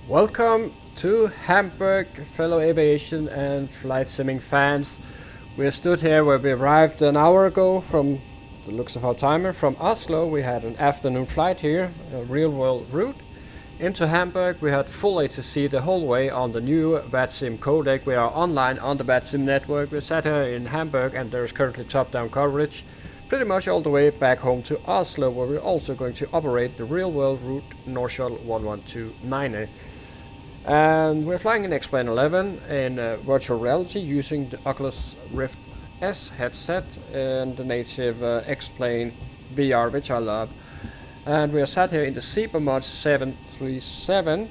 Welcome to Hamburg, fellow aviation and flight simming fans. We stood here where we arrived an hour ago from the looks of our timer from Oslo. We had an afternoon flight here, a real world route into Hamburg. We had full ATC the whole way on the new VATSIM Codec. We are online on the VATSIM network. We sat here in Hamburg and there is currently top-down coverage pretty much all the way back home to Oslo, where we're also going to operate the real world route North Shuttle 11290. And we're flying in X-Plane 11 in virtual reality using the Oculus Rift S headset and the native X-Plane VR, which I love. And we are sat here in the ZIBO mod 737,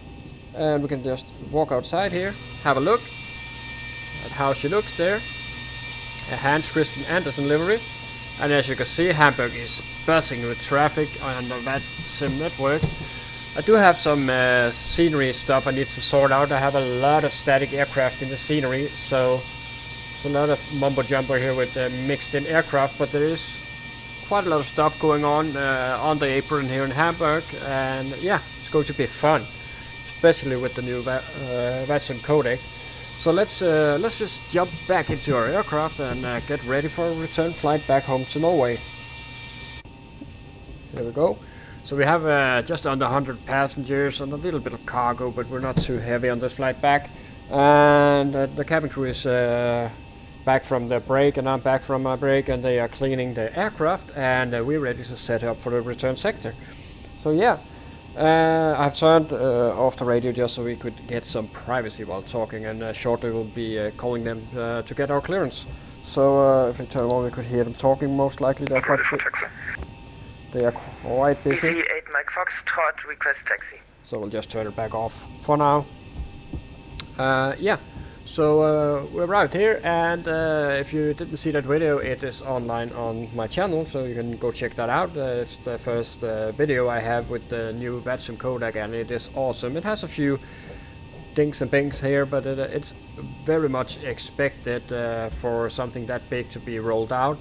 and we can just walk outside here, have a look at how she looks there. A Hans Christian Andersen livery. And as you can see, Hamburg is buzzing with traffic on the VATSIM network. I do have some scenery stuff I need to sort out. I have a lot of static aircraft in the scenery, so it's a lot of mumbo jumbo here with mixed in aircraft, but there is quite a lot of stuff going on the apron here in Hamburg, and yeah, it's going to be fun, especially with the new VATSIM Codec. So let's just jump back into our aircraft and get ready for a return flight back home to Norway. Here we go. So we have just under 100 passengers and a little bit of cargo, but we're not too heavy on this flight back. And the cabin crew is back from their break, and I'm back from my break, and they are cleaning the aircraft, and we're ready to set up for the return sector. So yeah, I've turned off the radio just so we could get some privacy while talking, and shortly we'll be calling them to get our clearance. So if we turn on, we could hear them talking. Most likely they're quite busy. 8 Mike Foxtrot, request taxi. So we'll just turn it back off for now. Yeah, so we arrived here, and if you didn't see that video, it is online on my channel, so you can go check that out. It's the first video I have with the new VATSIM Codec, and it is awesome. It has a few dinks and binks here, but it's very much expected for something that big to be rolled out.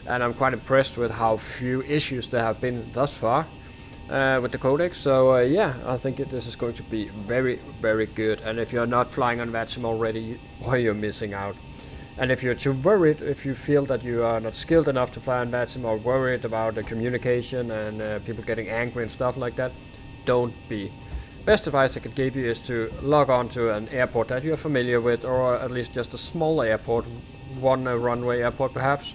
And I'm quite impressed with how few issues there have been thus far with the codec. So yeah, I think this is going to be very, very good. And if you're not flying on VATSIM already, boy, you're missing out. And if you're too worried, if you feel that you are not skilled enough to fly on VATSIM, or worried about the communication and people getting angry and stuff like that, don't be. Best advice I could give you is to log on to an airport that you're familiar with, or at least just a small airport, one runway airport perhaps.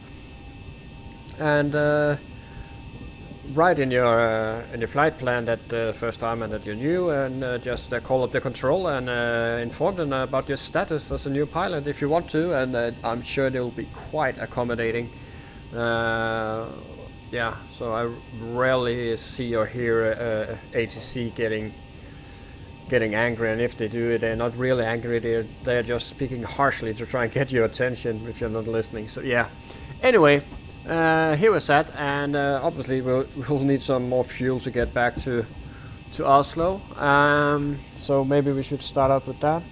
And write in your flight plan that first time and that you're new, and just call up the control and inform them about your status as a new pilot if you want to, and I'm sure they'll be quite accommodating. Yeah, so I rarely see or hear ATC getting angry, and if they do, they're not really angry. They're just speaking harshly to try and get your attention if you're not listening. So yeah. Anyway. Here we're at, and obviously we'll need some more fuel to get back to Oslo. So maybe we should start up with that.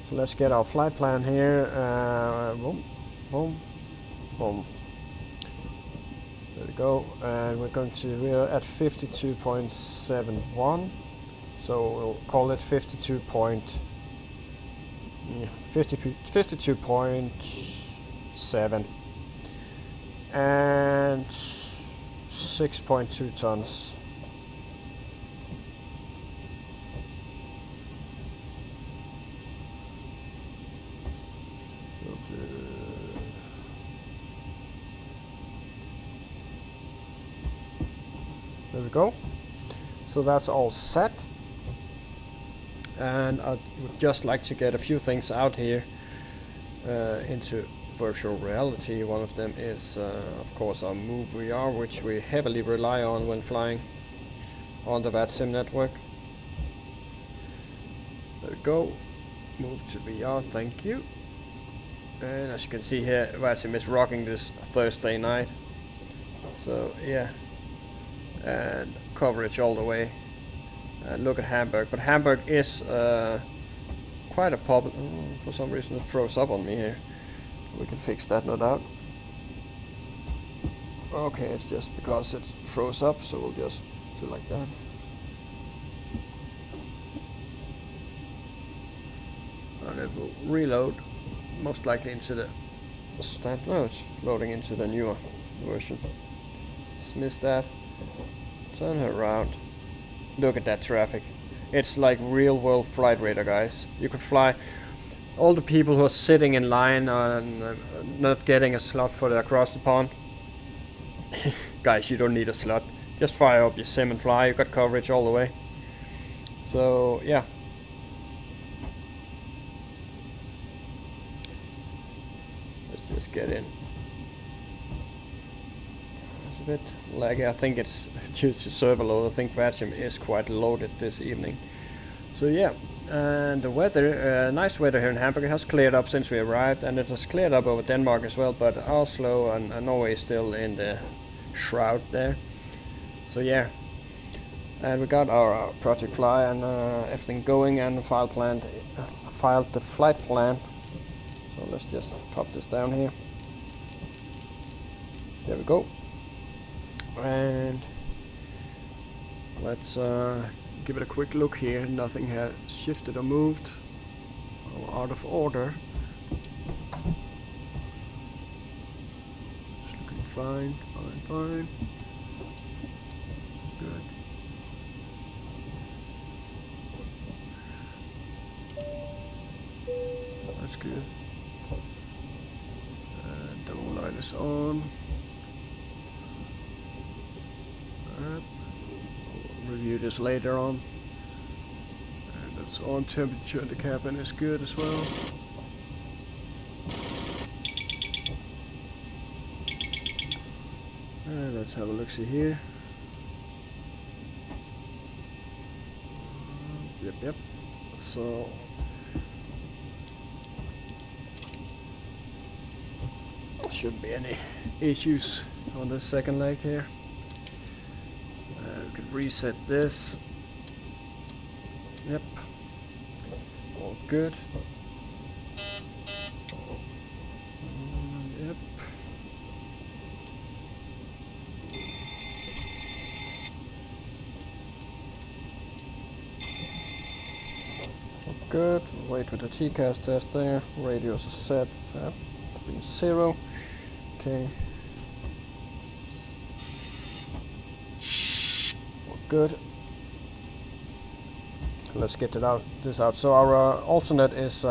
So let's get our flight plan here. Boom, boom, boom. There we go. And we're at 52.71. So we'll call it 52.7. And 6.2 tons. There we go. So that's all set. And I would just like to get a few things out here into virtual reality. One of them is of course our Move VR, which we heavily rely on when flying on the VATSIM network. There we go. Move to VR, thank you. And as you can see here, VATSIM is rocking this Thursday night. So yeah, and coverage all the way. Look at Hamburg, but Hamburg is quite a popular. For some reason it froze up on me here. We can fix that, no doubt. Okay, it's just because it froze up, so we'll just do like that. It will reload, most likely into the stand. No, it's loading into the newer version. Just missed that. Turn her around. Look at that traffic. It's like real world flight radar, guys. You could fly. All the people who are sitting in line and not getting a slot for the across the pond. Guys, you don't need a slot. Just fire up your sim and fly. You got coverage all the way. So yeah. Let's just get in. It's a bit laggy. I think it's due to server load. I think VATSIM is quite loaded this evening. So yeah. And the weather, nice weather here in Hamburg. It has cleared up since we arrived, and it has cleared up over Denmark as well, but Oslo and Norway is still in the shroud there. So yeah, and we got our project fly and everything going, and filed the flight plan. So let's just pop this down here. There we go. And let's give it a quick look here. Nothing has shifted or moved or out of order. It's looking fine, fine. Good. That's good. And double light is on. Review this later on. And it's on temperature in the cabin is good as well. And let's have a look see here. Yep. So shouldn't be any issues on the second leg here. We could reset this. Yep. All good. Yep. All good. Wait with the TCAS test there. Radius is set to be 0. Okay. Good. Let's get this out. So our alternate is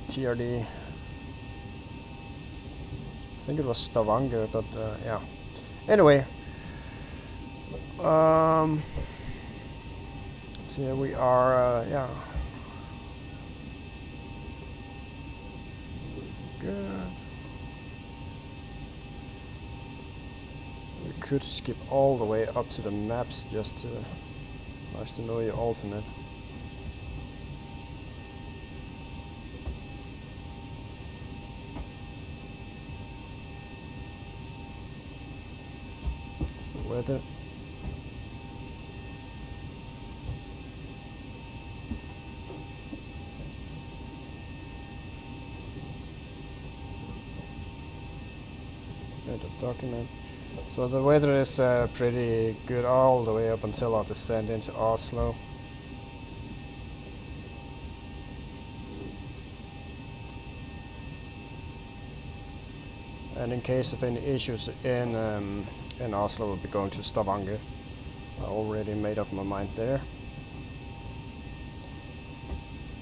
TRD. I think it was Stavanger, but yeah. Anyway, so here we are. Yeah. Good. We could skip all the way up to the maps just to nice to know your alternate. It's the weather. End of document. So the weather is pretty good all the way up until our descent into Oslo. And in case of any issues in Oslo, we'll be going to Stavanger. I already made up my mind there.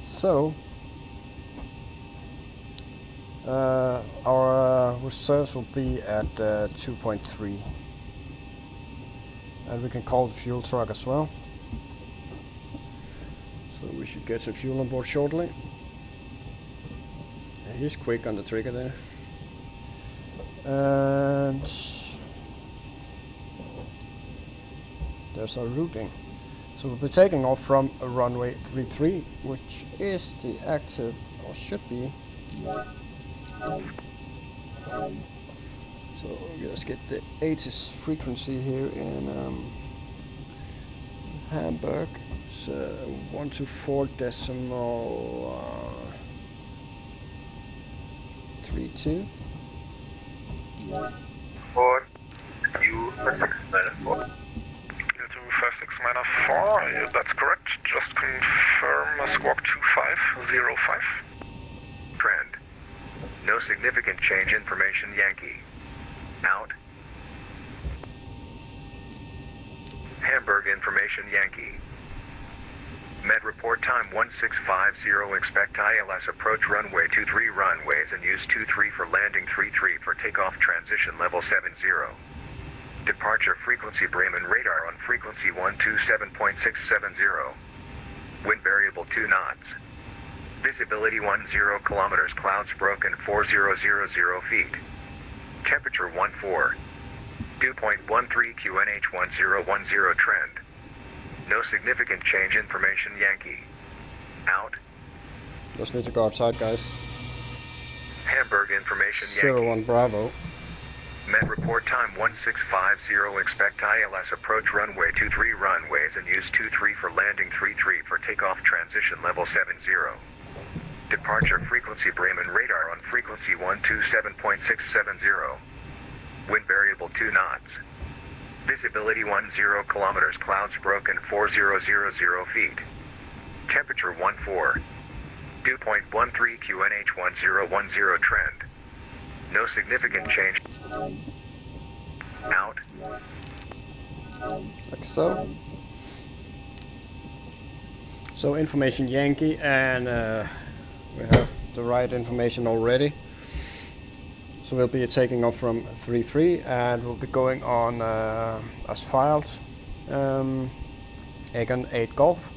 So our reserves will be at 2.3, and we can call the fuel truck as well. So we should get some fuel on board shortly. Yeah, he's quick on the trigger there. And there's our routing. So we'll be taking off from a runway 33, which is the active, or should be. So let's get the 80s frequency here in Hamburg. It's 124.32. 4 U5694. U25694, yeah, that's correct. Just confirm Squawk 2505. Trend. No significant change information Yankee. Out. Hamburg information Yankee. Met report time 1650. Expect ILS approach runway 23 runways and use 23 for landing 33 for takeoff transition level 70. Departure frequency Bremen radar on frequency 127.670. Wind variable 2 knots. Visibility 10 kilometers. Clouds broken 4000 feet. Temperature 14. Dew point 13 QNH 1010 trend. No significant change information Yankee. Out. Just need to go outside, guys. Hamburg information Yankee. 01 Bravo. Met report time 1650. Expect ILS approach runway 23 runways and use 23 for landing 33 for takeoff transition level 70. Departure frequency Bremen radar on frequency 127.670. Wind variable 2 knots. Visibility 10 kilometers. Clouds broken 4000 feet. Temperature 14. Dew point 13 QNH 1010 trend. No significant change. Out. Like so. So information Yankee, and we have the right information already. So we'll be taking off from 33 and we'll be going on as filed. Egon 8 Golf.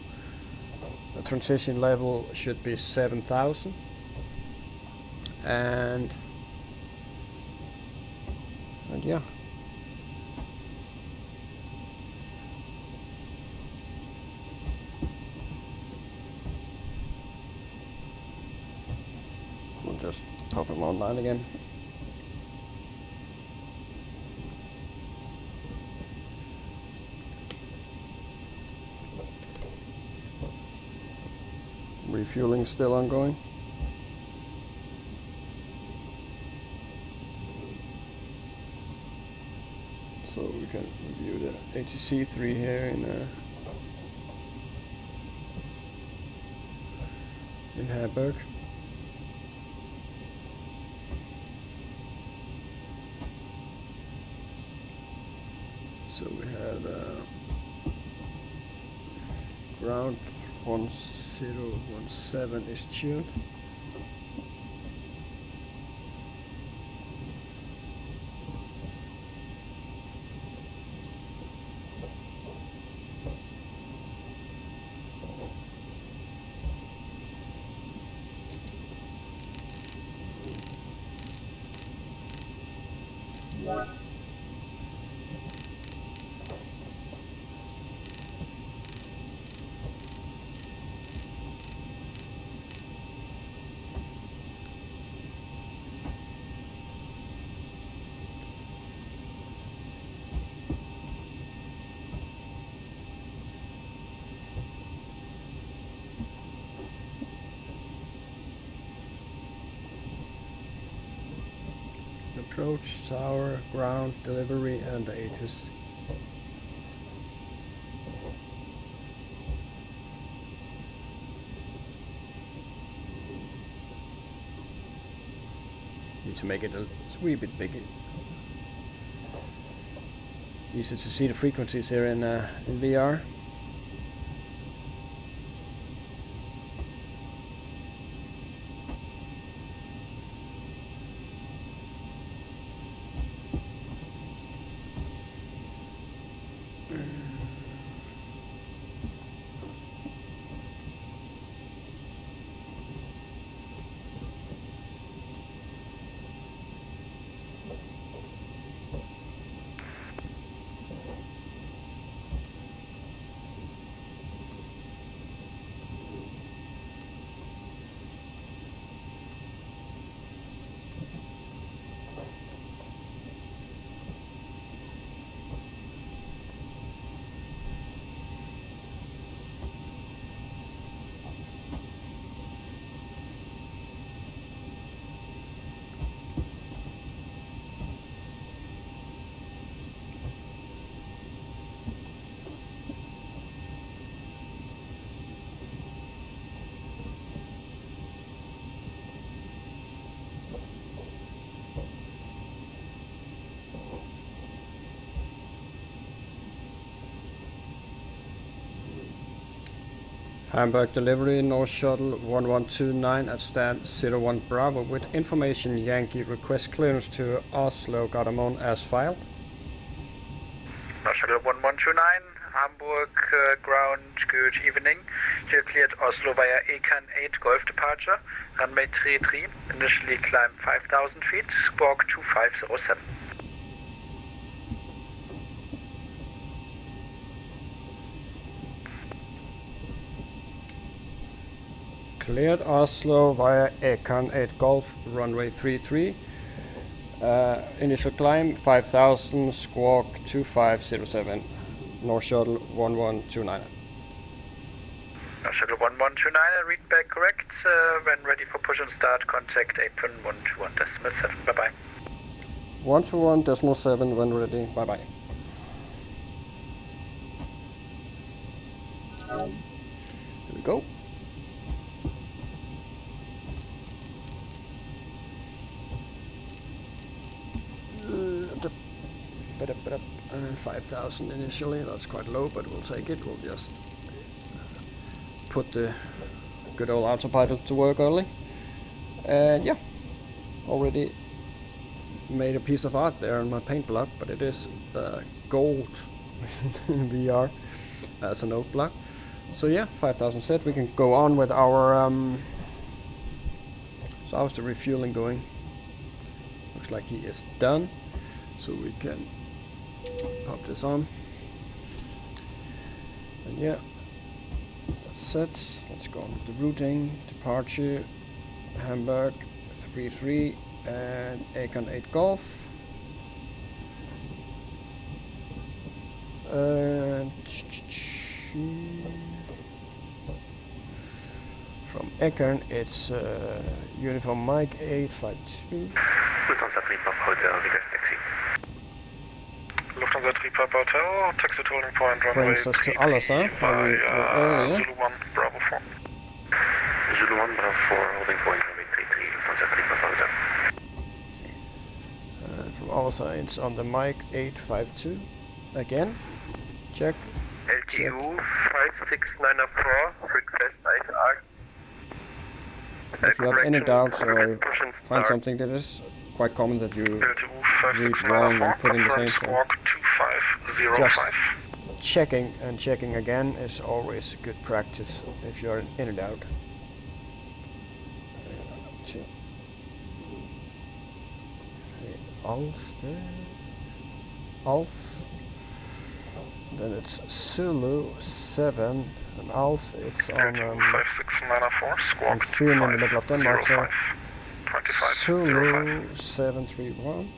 The transition level should be 7000. And yeah. We'll just pop him online again. Refueling still ongoing. So we can review the ATC 3 here in Hamburg. So we had ground 1017 is tuned. Approach, tower, ground, delivery, and the Aegis. Need to make it a wee bit bigger. Easy to see the frequencies here in VR. Hamburg delivery, North Shuttle 1129 at stand 01 Bravo with information Yankee, request clearance to Oslo Gardermoen as filed. North Shuttle 1129, Hamburg ground, good evening. You're cleared Oslo via Econ 8 Golf departure, runway 33, initially climb 5,000 feet, squawk 2507. Cleared Oslo via Econ 8 Golf, runway 33. Initial climb 5,000, squawk 2507. North Shuttle 1129. North Shuttle 1129, read back correct. When ready for push and start, contact apron 121.7. Bye bye. 121.7 when ready. Bye bye. Here we go. 5,000 initially, that's quite low, but we'll take it. We'll just put the good old autopilot to work early. And yeah, already made a piece of art there on my paint block, but it is gold VR as a note block. So yeah, 5,000 set. We can go on with our so how's the refueling going? Looks like he is done, so we can pop this on. And yeah, that's set. Let's go on with the routing. Departure Hamburg 33 and Econ 8 Golf. And from Econ it's Uniform Mike 852. Lufthansa 3 Papa Hotel, request taxi. Lufthansa 3 Papa Hotel, taxi to holding point runway Brings us to alles, huh? by Earlier. Zulu 1 Bravo 4. Zulu 1 Bravo 4, holding point runway 33, Lufthansa 3 Papa Hotel. From all sides on the mic 852. Again, check. LTU 56904, request IFR. If you have any doubts or Request push and find start. something that is quite common that you LTU read wrong and 56904, put in the same confirm thing. squawk 2505. Checking and checking again is always good practice if you're in and out. Als. Then it's Zulu 7 and Als it's on LTU 56904, squawk on Fyn in the middle of Denmark, so 2505. Zulu 731.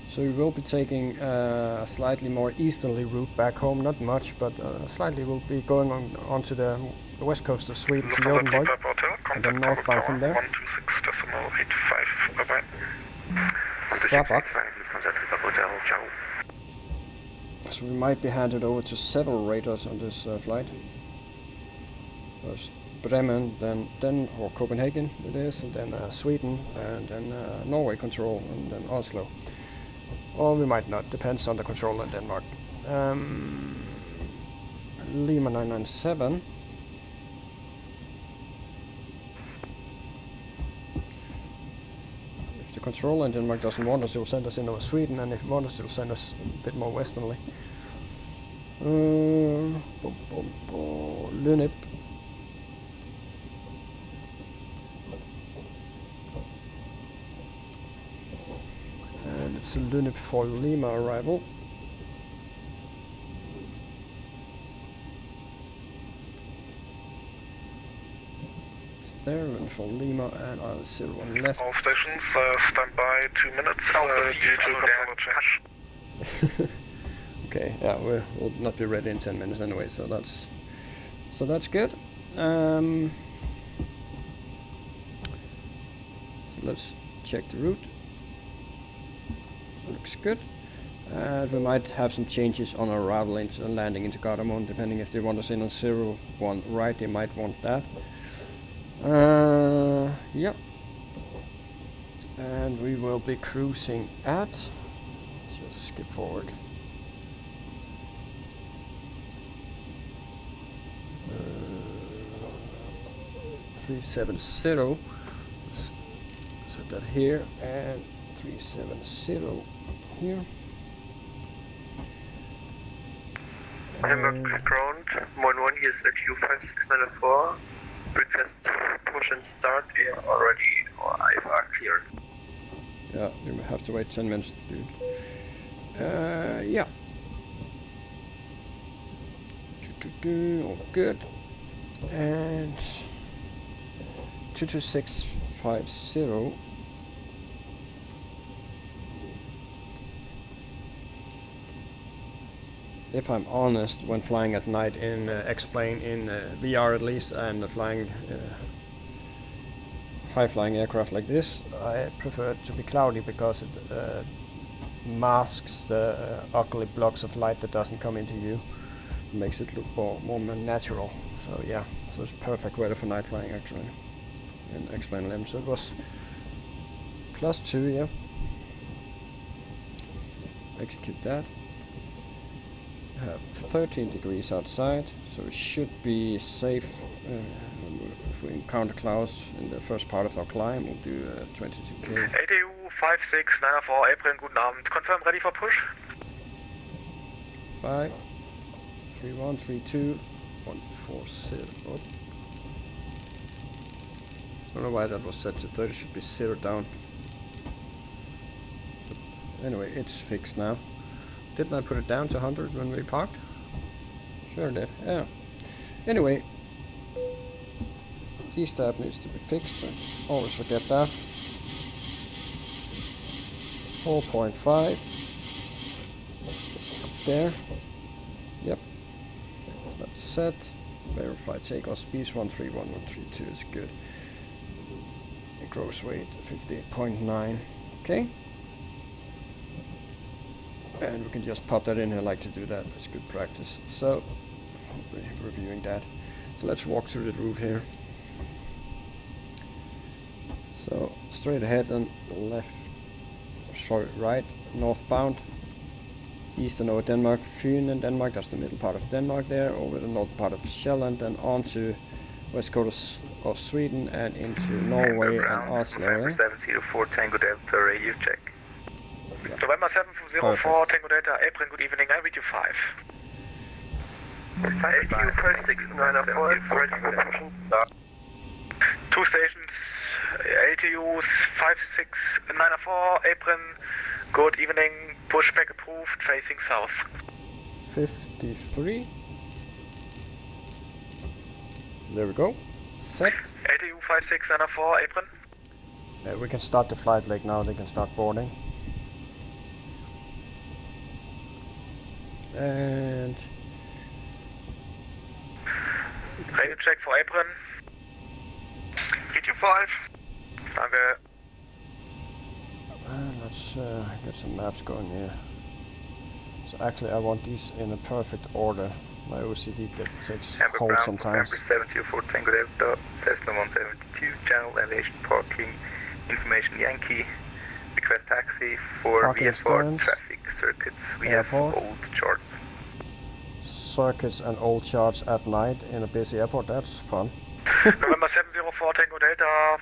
So we will be taking a slightly more easterly route back home, not much, but slightly we'll be going onto the west coast of Sweden to Lufthansa 3 Gothenburg, Papa Hotel, and then contact northbound from there. 126.85. Bye bye. Sabak. Lufthansa 3 Papa Hotel, ciao. So we might be handed over to several radars on this flight. First Bremen, then or Copenhagen it is, and then Sweden, and then Norway control, and then Oslo. Or we might not, depends on the control in Denmark. Lima 997. If the controller in Denmark doesn't want us, it will send us in over Sweden, and if it wants us, it will send us a bit more westernly. Lunip. And it's a Lunip for Lima arrival. It's there, Lunip for Lima, and I'll still one left. All stations, stand by 2 minutes due to controller change. Okay, yeah, we'll not be ready in 10 minutes anyway, so that's good. So let's check the route. Looks good. We might have some changes on our arrival and landing into Gardermoen, depending if they want us in on 01 right, they might want that. Yeah. And we will be cruising at, just skip forward. 370. Set that here, and 370 here. Hamburg ground, Moin 1, here's LTU 56904. Request push and start, we are already, or IFR cleared. Yeah, we will have to wait 10 minutes, dude. Yeah. All good. And 22650. If I'm honest, when flying at night in X-plane, in VR at least, and flying high-flying aircraft like this, I prefer it to be cloudy because it masks the ugly blocks of light that doesn't come into you. It makes it look more natural. So yeah, so it's perfect weather for night flying actually in X-plane LM. So it was +2, yeah. Execute that. Have 13 degrees outside, so it should be safe. If we encounter clouds in the first part of our climb, we'll do 22k. ATU 56904, April, guten Abend. Confirm ready for push? 5, 3, 1, 3, 2, 1, 4, 0. Oh. I don't know why that was set to 30, it should be 0 down. But anyway, it's fixed now. Didn't I put it down to 100 when we parked? Sure did, yeah. Anyway, D-stab needs to be fixed, so always forget that. 4.5. It's up there. Yep. So that's set. Verify takeoff speed 131132 is good. Gross weight 58.9. Okay. And we can just pop that in here. I like to do that. It's good practice. So, I'll be reviewing that. So let's walk through the route here. So, straight ahead and left, sorry, right, northbound. Eastern over Denmark, Fyn in Denmark, that's the middle part of Denmark there, over the north part of Sjælland, then on to west coast of Sweden and into Norway and Oslo. November 704 Tango Delta radio check. November 704 Tango Delta, April, good evening, I read you 5. LTU 56904 is ready for push and start. 2 stations, LTU 56904, April, good evening, pushback approved, facing south. 53. There we go. Set. LTU 56904, April. We can start the flight leg now, they can start boarding. And Radio check for April. Radio 5. Danke. Let's get some maps going here. So actually I want these in a perfect order. My OCD takes hold sometimes. November 704 Tango Delta, Cessna 172, Channel Aviation Parking, Information Yankee, request taxi for Parking VFR stands, traffic circuits. We airport. have old charts. Circuits and old charts at night in a busy airport, that's fun. November 704 Tango Delta,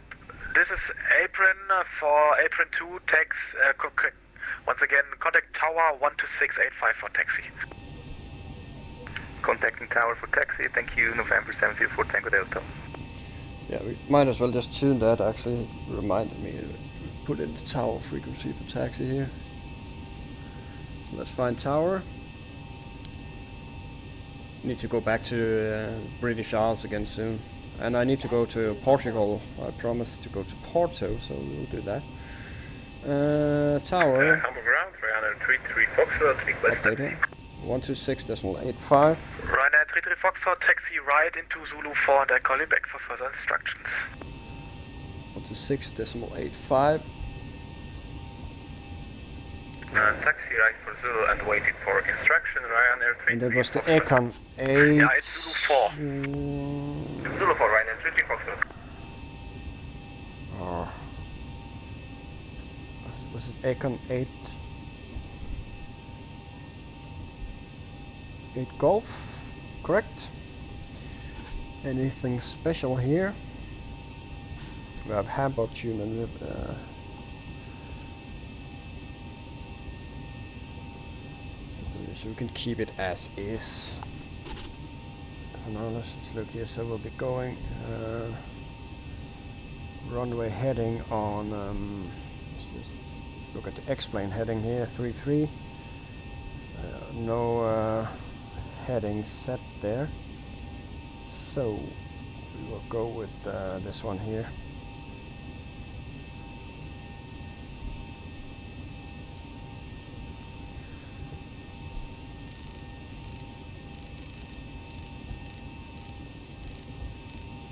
this is Apron for Apron 2, tax, once again, contact tower 12685 for taxi. Contacting tower for taxi, thank you, November 704 Tango Delta. Yeah, we might as well just tune that, actually. Reminded me to put in the tower frequency for taxi here. So let's find tower. Need to go back to British Isles again soon. And I need to go to Portugal. I promised to go to Porto, so we'll do that. Tower. Hamburg ground, 333 Foxtrot, request taxi. 126.85. Ryanair 33 Foxtrot, taxi right into Zulu 4 and I call you back for further instructions. 126.85. Taxi right for Zulu and waiting for instruction, Ryanair 33 And that was the Econ 8. Yeah, it's Zulu 4. Zulu 4, Ryanair 33 Foxtrot. Oh. Was it Econ 8? 8 Golf, correct? Anything special here? we have Hamburg tune and so we can keep it as is. For now, let's just look here. So we'll be going runway heading on. Let's just look at the X-plane heading here, 33. No heading set there. So we will go with this one here.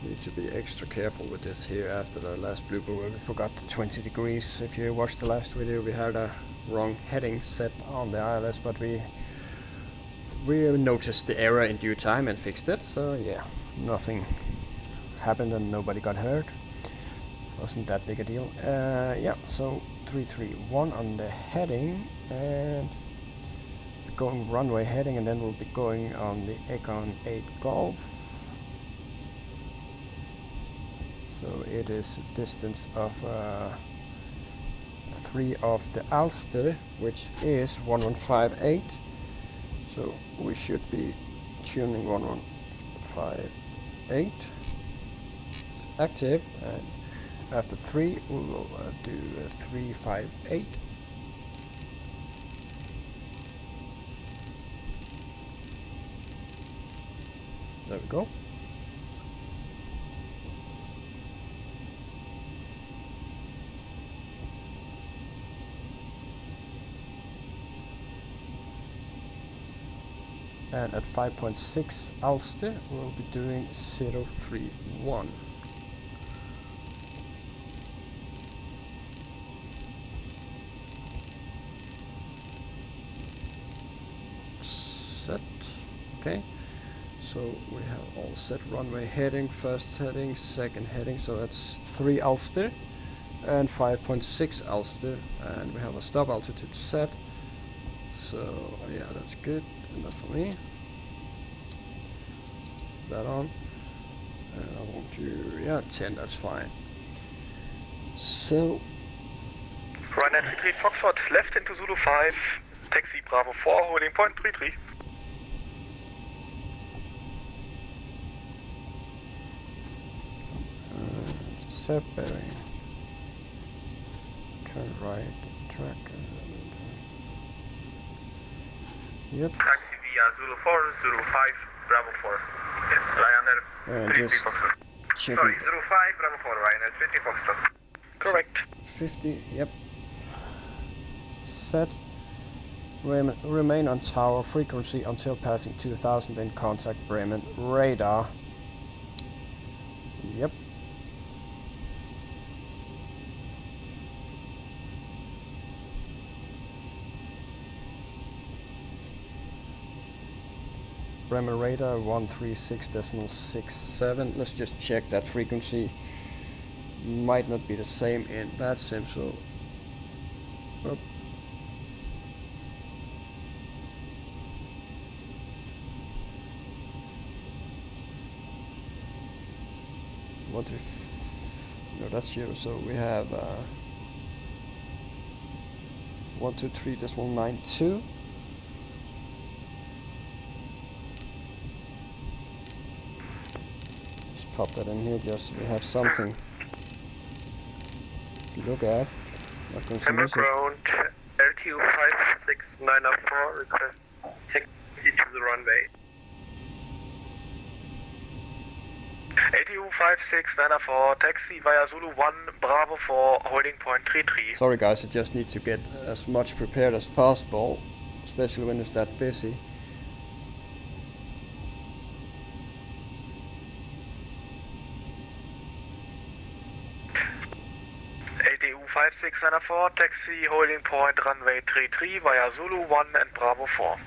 Need to be extra careful with this here after the last blooper where we forgot the 20 degrees. If you watched the last video, we had a wrong heading set on the ILS, but we noticed the error in due time and fixed it. So yeah, nothing happened and nobody got hurt. Wasn't that big a deal. Yeah, so 331 on the heading and going runway heading, and then we'll be going on the Econ 8 Golf. So it is a distance of 3 of the Ulster, which is 1158. So we should be tuning 1158. It's active, and after 3 we will do 358. There we go. And at 5.6 Ulster, we'll be doing 031. Set. Okay. So we have all set runway heading, first heading, second heading. So that's 3 Ulster and 5.6 Ulster, and we have a stop altitude set. So yeah, that's good. Enough for me. That on. And I want to, yeah, 10, that's fine. So. Ryanair 33 Foxtrot left into Zulu 5, taxi Bravo 4, holding point 33. Set bearing. Turn right, track. Yep. Taxi via Zulu 4, Zulu 5, Bravo 4. Yes, Ryanair 33 just Foxtrot. checking. Sorry, Zulu 5, Bravo 4, Ryanair 33 Foxtrot. Correct. 50, yep. Set. Remain on tower frequency until passing 2000 and contact Bremen radar. Yep. Bremen radar 136.67. Let's just check that frequency. Might not be the same in VATSIM, so. Oh. What if? No, that's 0. So we have 123.92. Pop that in here just so we have something to look at. Not going to Hamburg use it. ground, LTU 56904, request taxi to the runway. ATU 56904, taxi via Zulu 1, Bravo 4, holding point 33. Sorry guys, I just need to get as much prepared as possible, especially when it's that busy. ATU 5694, taxi holding point runway 33 via Zulu 1 and Bravo 4.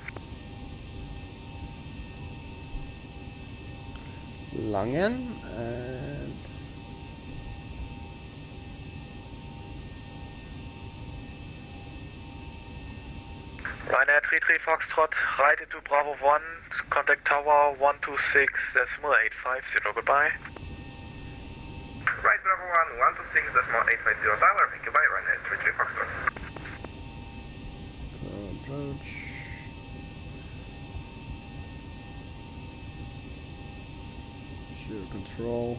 Langen and Ryanair 33 Foxtrot, right into Bravo 1, contact tower 126.850, goodbye. Right, Bravo 126.850 tower, thank you, bye, runway 33 Foxtrot. So approach. Zero control.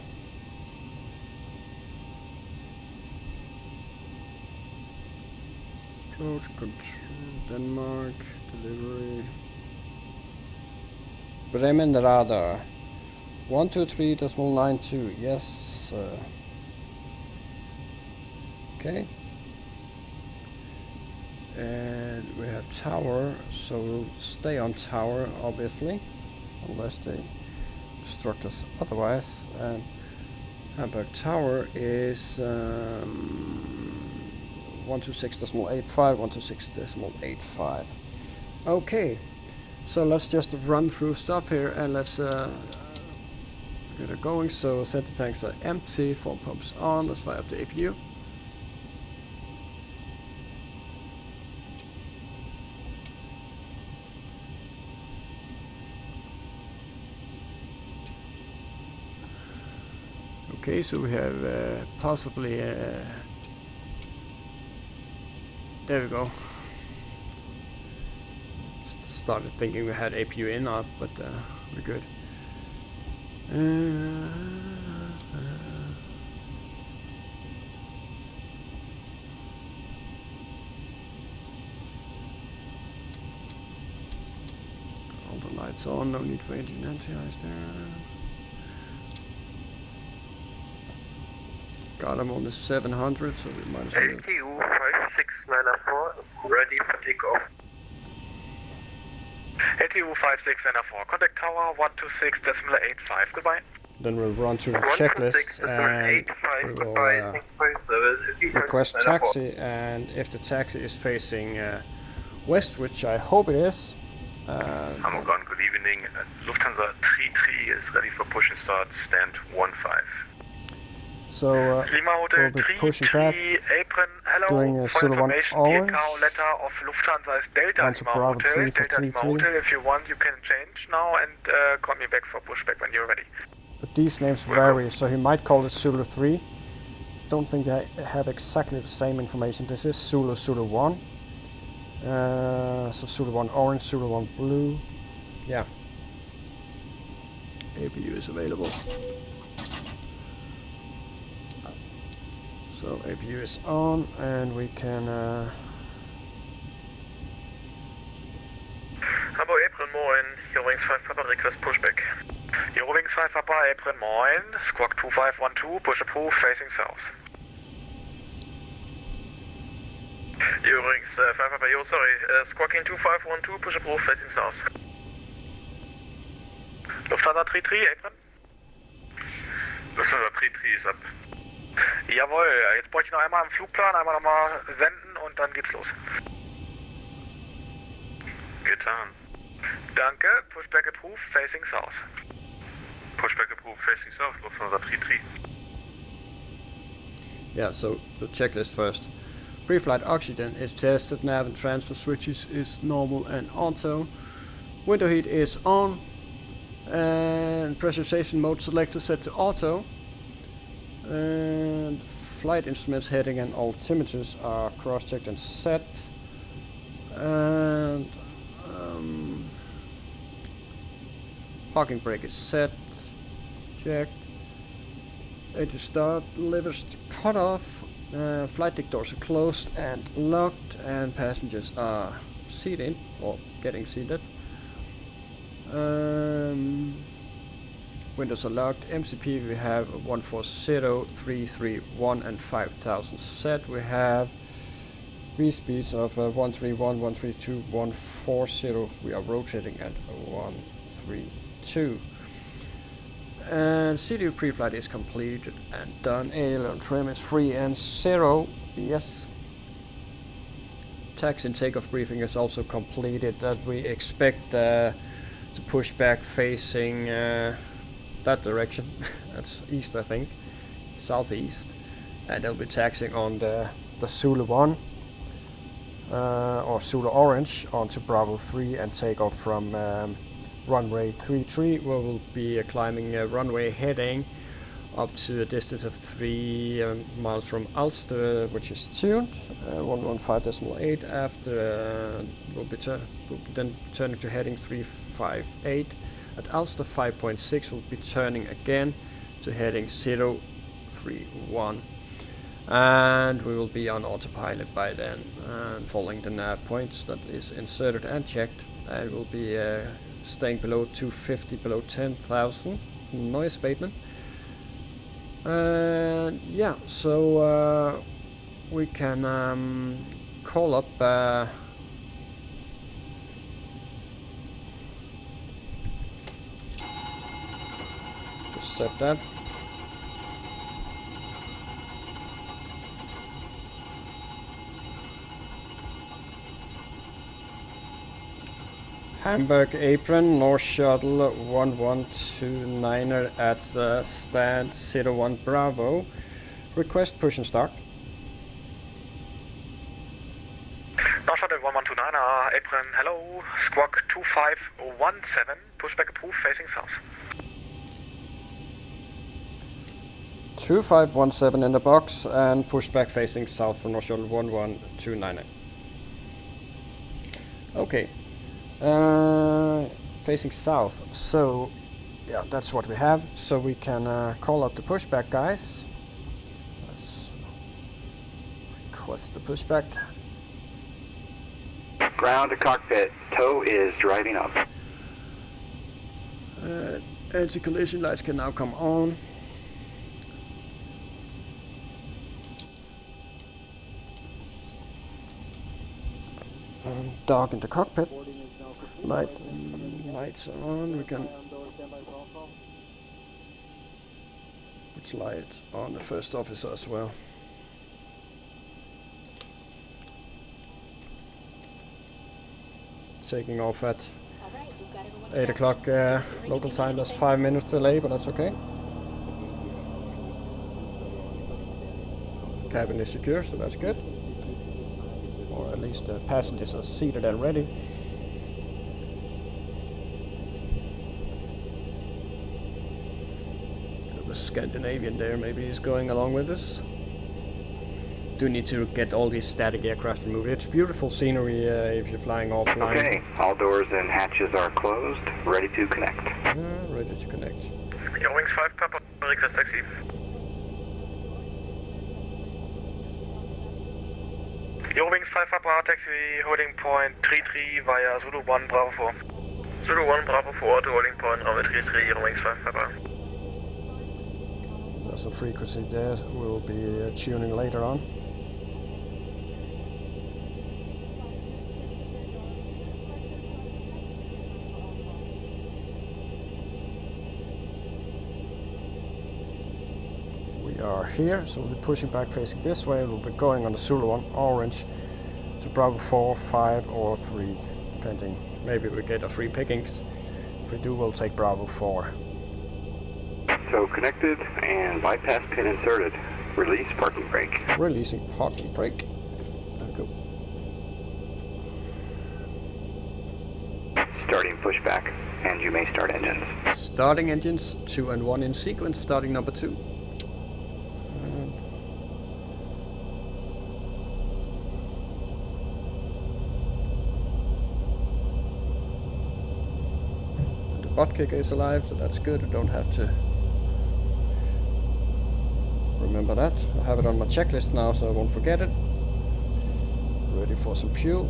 Approach control Denmark. Delivery. Bremen radar. 123.92. Yes. Okay. And we have tower, so we'll stay on tower, obviously, unless they instruct us otherwise. And Hamburg Tower is 126.85, 126.85. Okay, so let's just run through stuff here and let's get it going. So center tanks are empty, 4 pumps on, let's fire up the APU. Okay, so we have possibly there we go. Started thinking we had APU in up, but we're good. All the lights on, no need for engine anti-ice there. Gardermoen is 700, so we might as well. ATU 5694 is ready for takeoff. ATU 5694, contact tower 126.85, goodbye. Then we'll run through the checklist and we will request taxi, and if the taxi is facing west, which I hope it is. Hamburg, good evening. Lufthansa 33 is ready for push and start, stand 15. So Lima Hotel we'll be pushing back, apron, hello, doing a Zulu 1 orange, letter of Lufthansa is Delta onto Lima Bravo Hotel, 3 for Delta Lima 33. Hotel, if you want you can change now and call me back for pushback when you're ready. But these names vary, so he might call it Zulu 3. Don't think they have exactly the same information. This is Zulu 1. So Zulu 1 orange, Zulu 1 blue. Yeah. APU is available. So APU is on, and we can. Hamburg April Moin, Eurowings 5 Papa request pushback. Eurowings 5 Papa, apron Moin, squawk 2512, push approved, facing south. Eurowings 5 Papa, squawking 2512, push approved, facing south. Lufthansa 33, apron. Lufthansa 33 ist ab. Jawohl, jetzt bräuchte ich noch einmal einen Flugplan, einmal nochmal senden und dann geht's los. Getan. Danke, pushback approved, facing south. Pushback approved, facing south, Lufthansa 33. Yeah, so the checklist first. Pre-flight oxygen is tested, nav and transfer switches is normal and auto. Window heat is on, and pressurization mode selector set to auto. And flight instruments, heading and altimeters are cross-checked and set. And parking brake is set. Check. Engine start. Levers cut off. Flight deck doors are closed and locked, and passengers are seated or getting seated. Windows are locked. MCP we have 140.331 and 5000 set. We have V speeds of 131, 132, 140. We are rotating at 132. And CDU pre-flight is completed and done. Aileron trim is free and 0. Yes. Taxi and takeoff briefing is also completed. That we expect to push back facing that direction. That's east, I think, southeast, and they'll be taxiing on the Zulu 1 or Zulu Orange onto Bravo 3 and take off from runway 33, where we'll be climbing runway heading up to a distance of 3 miles from Ulster, which is tuned 115.8. After we'll be then turning to heading 358. At Ulster 5.6 we'll be turning again to heading 031, and we will be on autopilot by then, and following the nav points that is inserted and checked, and we'll be staying below 250, below 10,000 noise abatement. Yeah, so we can call up just set that. Hamburg apron, North Shuttle 1129er at stand 01 Bravo. Request push and start. North Shuttle 1129er, apron, hello, squawk 2517, pushback approved, facing south. 2517 in the box and pushback facing south for North Shuttle 1129er. Okay. Facing south, so yeah, that's what we have. So we can call up the pushback guys. Let's request the pushback. Ground to cockpit, tow is driving up. Anti-collision lights can now come on. And dark in the cockpit. Lights are on. We can put lights on the first officer as well. Taking off at 8 o'clock local time. That's 5 minutes delay, but that's okay. Cabin is secure, so that's good. Or at least the passengers are seated and ready. The Scandinavian there maybe is going along with us. Do need to get all these static aircraft removed. It's beautiful scenery if you're flying offline. Okay, all doors and hatches are closed, ready to connect. Ready to connect. Eurowings 5 Papa, request taxi. Eurowings 5 Papa, taxi holding point 33 via Zulu 1 Bravo 4. Zulu 1 Bravo 4 to holding point runway 33, Eurowings 5 Papa. There's a frequency there. We'll be tuning later on. We are here, so we'll be pushing back facing this way. We'll be going on the Zulu 1 orange to Bravo 4, 5 or 3, depending. Maybe we get a free pickings. If we do, we'll take Bravo 4. So connected and bypass pin inserted. Release parking brake. Releasing parking brake. There we go. Starting pushback, and you may start engines. Starting engines, 2 and 1 in sequence, starting number 2. And the butt kicker is alive, so that's good. I don't have to remember that. I have it on my checklist now, so I won't forget it. Ready for some fuel.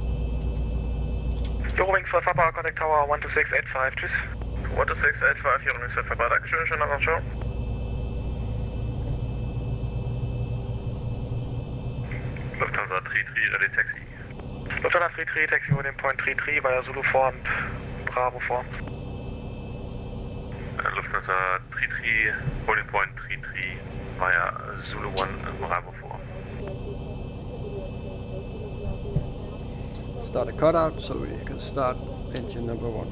Eurowings 5 Papa, contact tower 12685, tschüss. 12685, Eurowings 5 Papa, dankeschön, schönen Abend, ciao. Lufthansa 33, ready taxi. Lufthansa 33, taxi holding point 33 via Zulu 4 and Bravo 4. Lufthansa 33, holding point 33 via Zulu 1 and Bravo 4. Start a cutout so we can start engine number 1.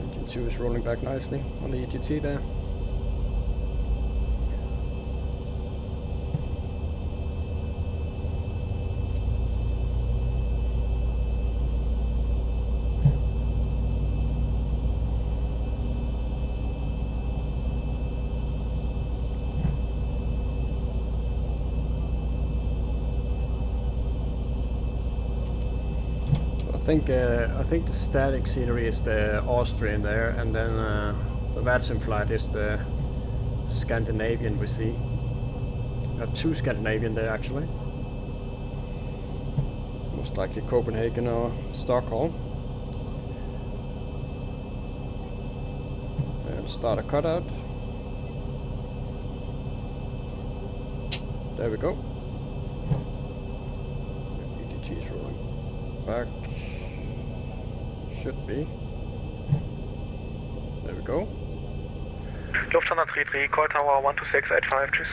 Engine 2 is rolling back nicely on the EGT there. think the static scenery is the Austrian there, and then the VATSIM flight is the Scandinavian we see. We have two Scandinavian there actually. Most likely Copenhagen or Stockholm. And start a cutout. There we go. EGT is rolling back. Should be. There we go. Lufthansa 33, call tower 12685, tschüss.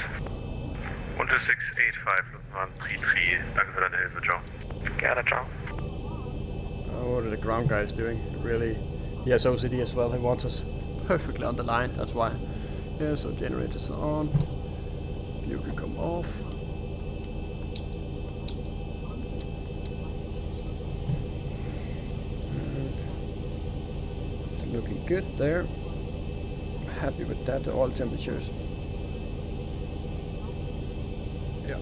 12685, Lufthansa 33, danke für deine Hilfe, ciao. Gerne, ciao. What are the ground guys doing? Really, he has OCD as well. He wants us perfectly on the line. That's why. Yeah, so generators are on. You can come off. It's looking good there. Happy with that. All temperatures. Yeah.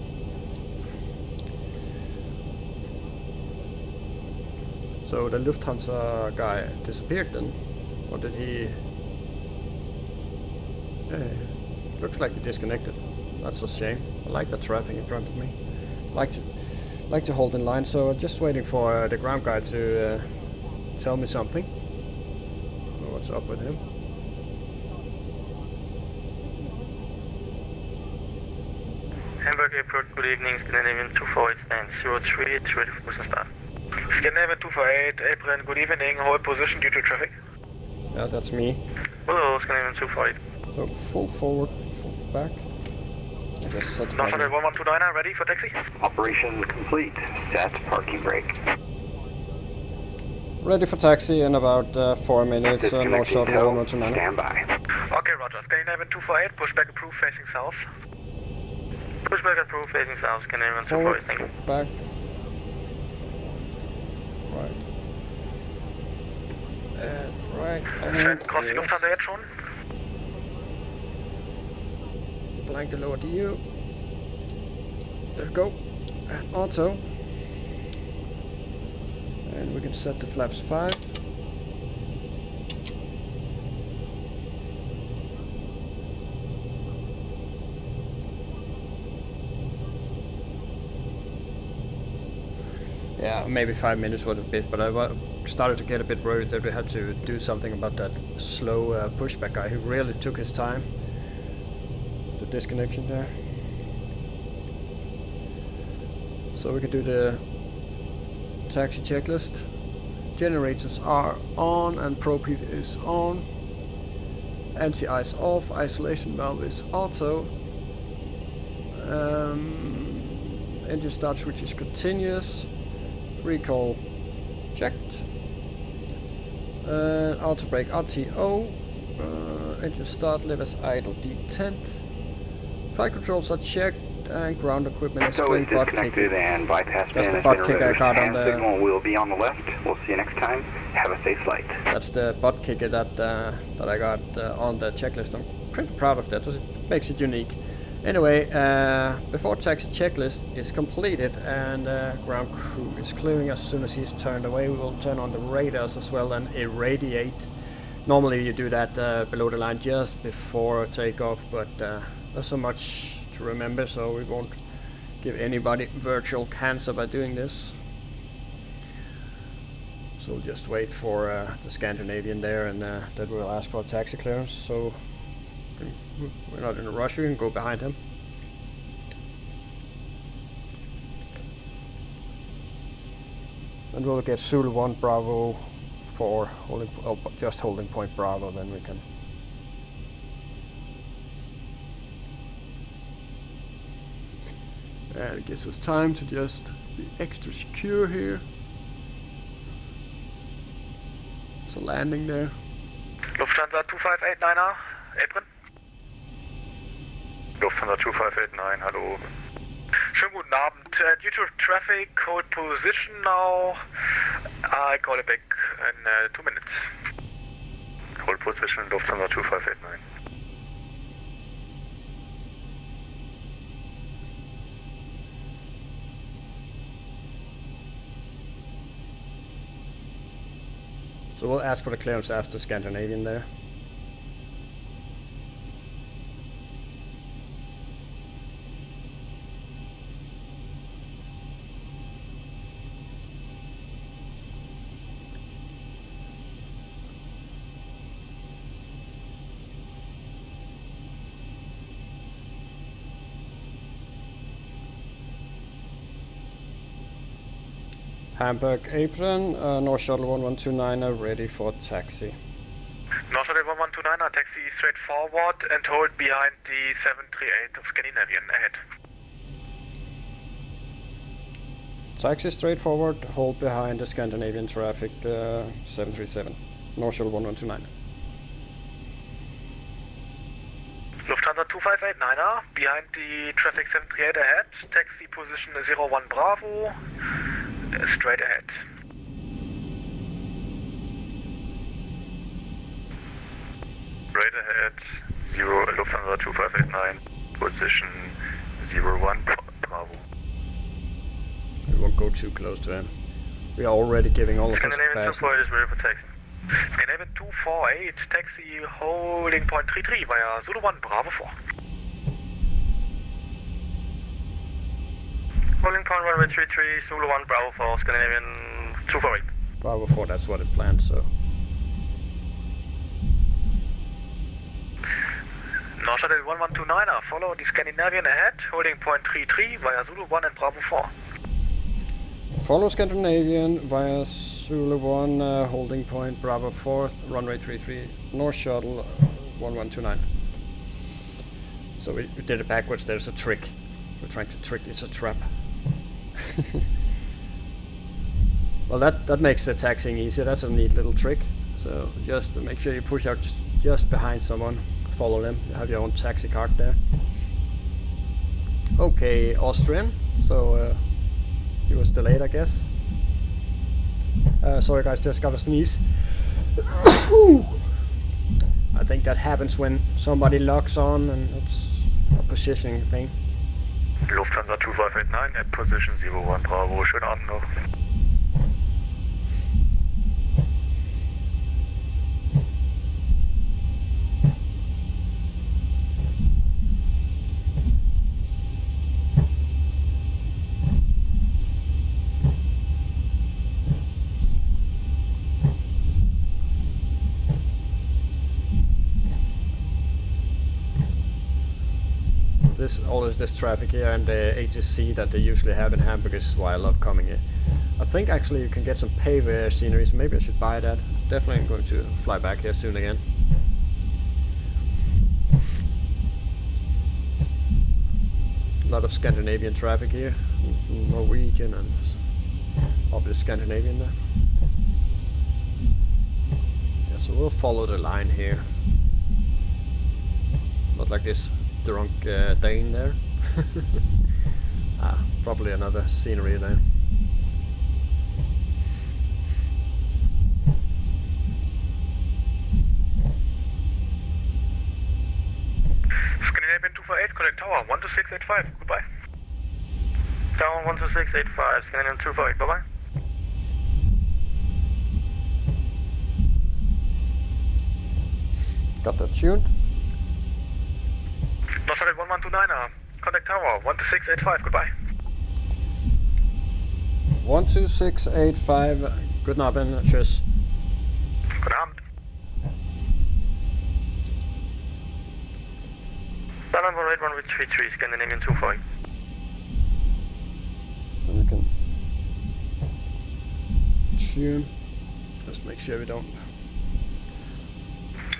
So the Lufthansa guy disappeared then, or did he? Looks like he disconnected. That's a shame. I like the traffic in front of me. Like to hold in line. So just waiting for the ground guy to tell me something. What's up with him? Hamburg Airport, good evening, Scandinavian 248 stands 03, it's ready for business start. Scandinavian 248, apron, good evening, hold position due to traffic. Yeah, that's me. Hello, Scandinavian 248. So full forward, full back. I just set North 1129, ready for taxi? Operation complete. Set parking brake. Ready for taxi in about 4 minutes. No shuttle, no too many. Stand by. Okay, roger. Scandinavian 248, pushback approved facing south. Pushback approved facing south, Scandinavian Forward, 248, thank you. back. Right. And Cross die Lufthansa jetzt schon? Blank to lower to you. There we go. And auto. And we can set the flaps 5. Yeah, maybe 5 minutes was a bit, but I started to get a bit worried that we had to do something about that slow pushback guy who really took his time. The disconnection there. So we can do the taxi checklist. Generators are on and probe heat is on. Anti-ice off, isolation valve is auto. Engine start switch is continuous. Recall checked. Auto brake RTO. Engine start levers idle detent. Flight controls are checked and ground equipment is So is clean. Butt disconnected kick. and bypass That's pin the is butt kick I reversed. got on Hand the. signal will be on the left. We'll see you next time. Have a safe flight. That's the butt kicker that I got on the checklist. I'm pretty proud of that. It makes it unique. Anyway, before taxi checklist is completed and ground crew is clearing as soon as he's turned away, we will turn on the radars as well and irradiate. Normally you do that below the line just before takeoff, but there's so much to remember, so we won't give anybody virtual cancer by doing this. So we'll just wait for the Scandinavian there, and that will ask for a taxi clearance. So we're not in a rush, we can go behind him. And we'll get Zulu 1 Bravo for holding, just holding point Bravo, then we can. And it gives us time to just be extra secure here. It's a landing there. Lufthansa 2589er, apron. Lufthansa 2589, hallo. Schönen guten Abend. Due to traffic, hold position now. I call it back in 2 minutes. Hold position, Lufthansa 2589. So we'll ask for the clearance after Scandinavian there. Hamburg apron, North Shuttle 1129 ready for taxi. North Shuttle 1129, taxi straight forward and hold behind the 738 of Scandinavian ahead. Taxi straight forward, hold behind the Scandinavian traffic 737, North Shuttle 1129. Lufthansa 2589er, behind the traffic 738 ahead, taxi position 01 Bravo, straight ahead. Straight ahead, 0 Lufthansa 2589, position 01 Bravo. We won't go too close to him. We are already giving all of us Scandinavian passengers. 248 is ready for taxi. Scandinavian 248, taxi holding point 33 via Zulu 1 Bravo 4. Holding point runway 33, Zulu 1 Bravo 4, Scandinavian 248. Bravo 4, that's what it planned, so. North Shuttle 1129er, follow the Scandinavian ahead, holding point 33 via Zulu 1 and Bravo 4. Follow Scandinavian via Zulu 1, holding point Bravo 4, runway 33, North Shuttle 1129. So we did it backwards, there's a trick. We're trying to trick, it's a trap. Well, that makes the taxiing easier, that's a neat little trick. So just make sure you push out just behind someone, follow them, you have your own taxi card there. Okay, Austrian, so he was delayed, I guess. Sorry guys, just got a sneeze. I think that happens when somebody locks on and it's a positioning thing. Lufthansa 2589 at position 01 Bravo, schönen Abend noch. All of this traffic here and the HSC that they usually have in Hamburg is why I love coming here. I think actually you can get some pave scenery, so maybe I should buy that. Definitely going to fly back here soon again. A lot of Scandinavian traffic here, Norwegian and obviously Scandinavian there. Yeah, so we'll follow the line here. Not like this drunk Dane there. Probably another scenery there. Scandinavian 248, connect tower 12685, goodbye. Tower 12685, Scandinavian 248, bye bye. Got that tuned. North Shuttle 1129er, contact tower 12685, goodbye. 12685, good naben, tschüss. Guten Abend. Southern 181 Scandinavian 248. Then we can tune. Just make sure we don't.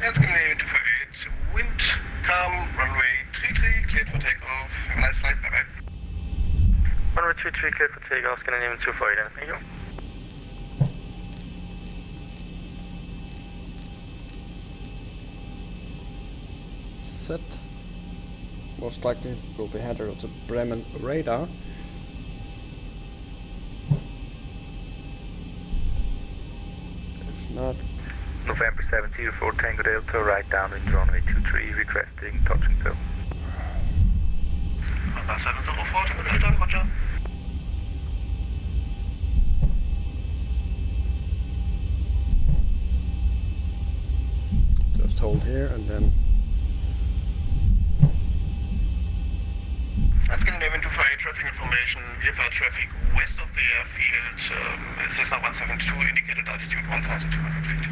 And Scandinavian 248, wind, calm, runway 33, cleared for takeoff. Have a nice flight, bye bye. Runway 33, cleared for takeoff, Scandinavian 248, thank you. Set. Most likely will be headed to Bremen radar. If not, November 704 Tango Delta, right downwind runway 23, requesting touch and go. November 704 Tango Delta, roger. here and then. Scandinavian 248 traffic information. VFR traffic west of the airfield. Cessna 172 indicated altitude 1,200 feet.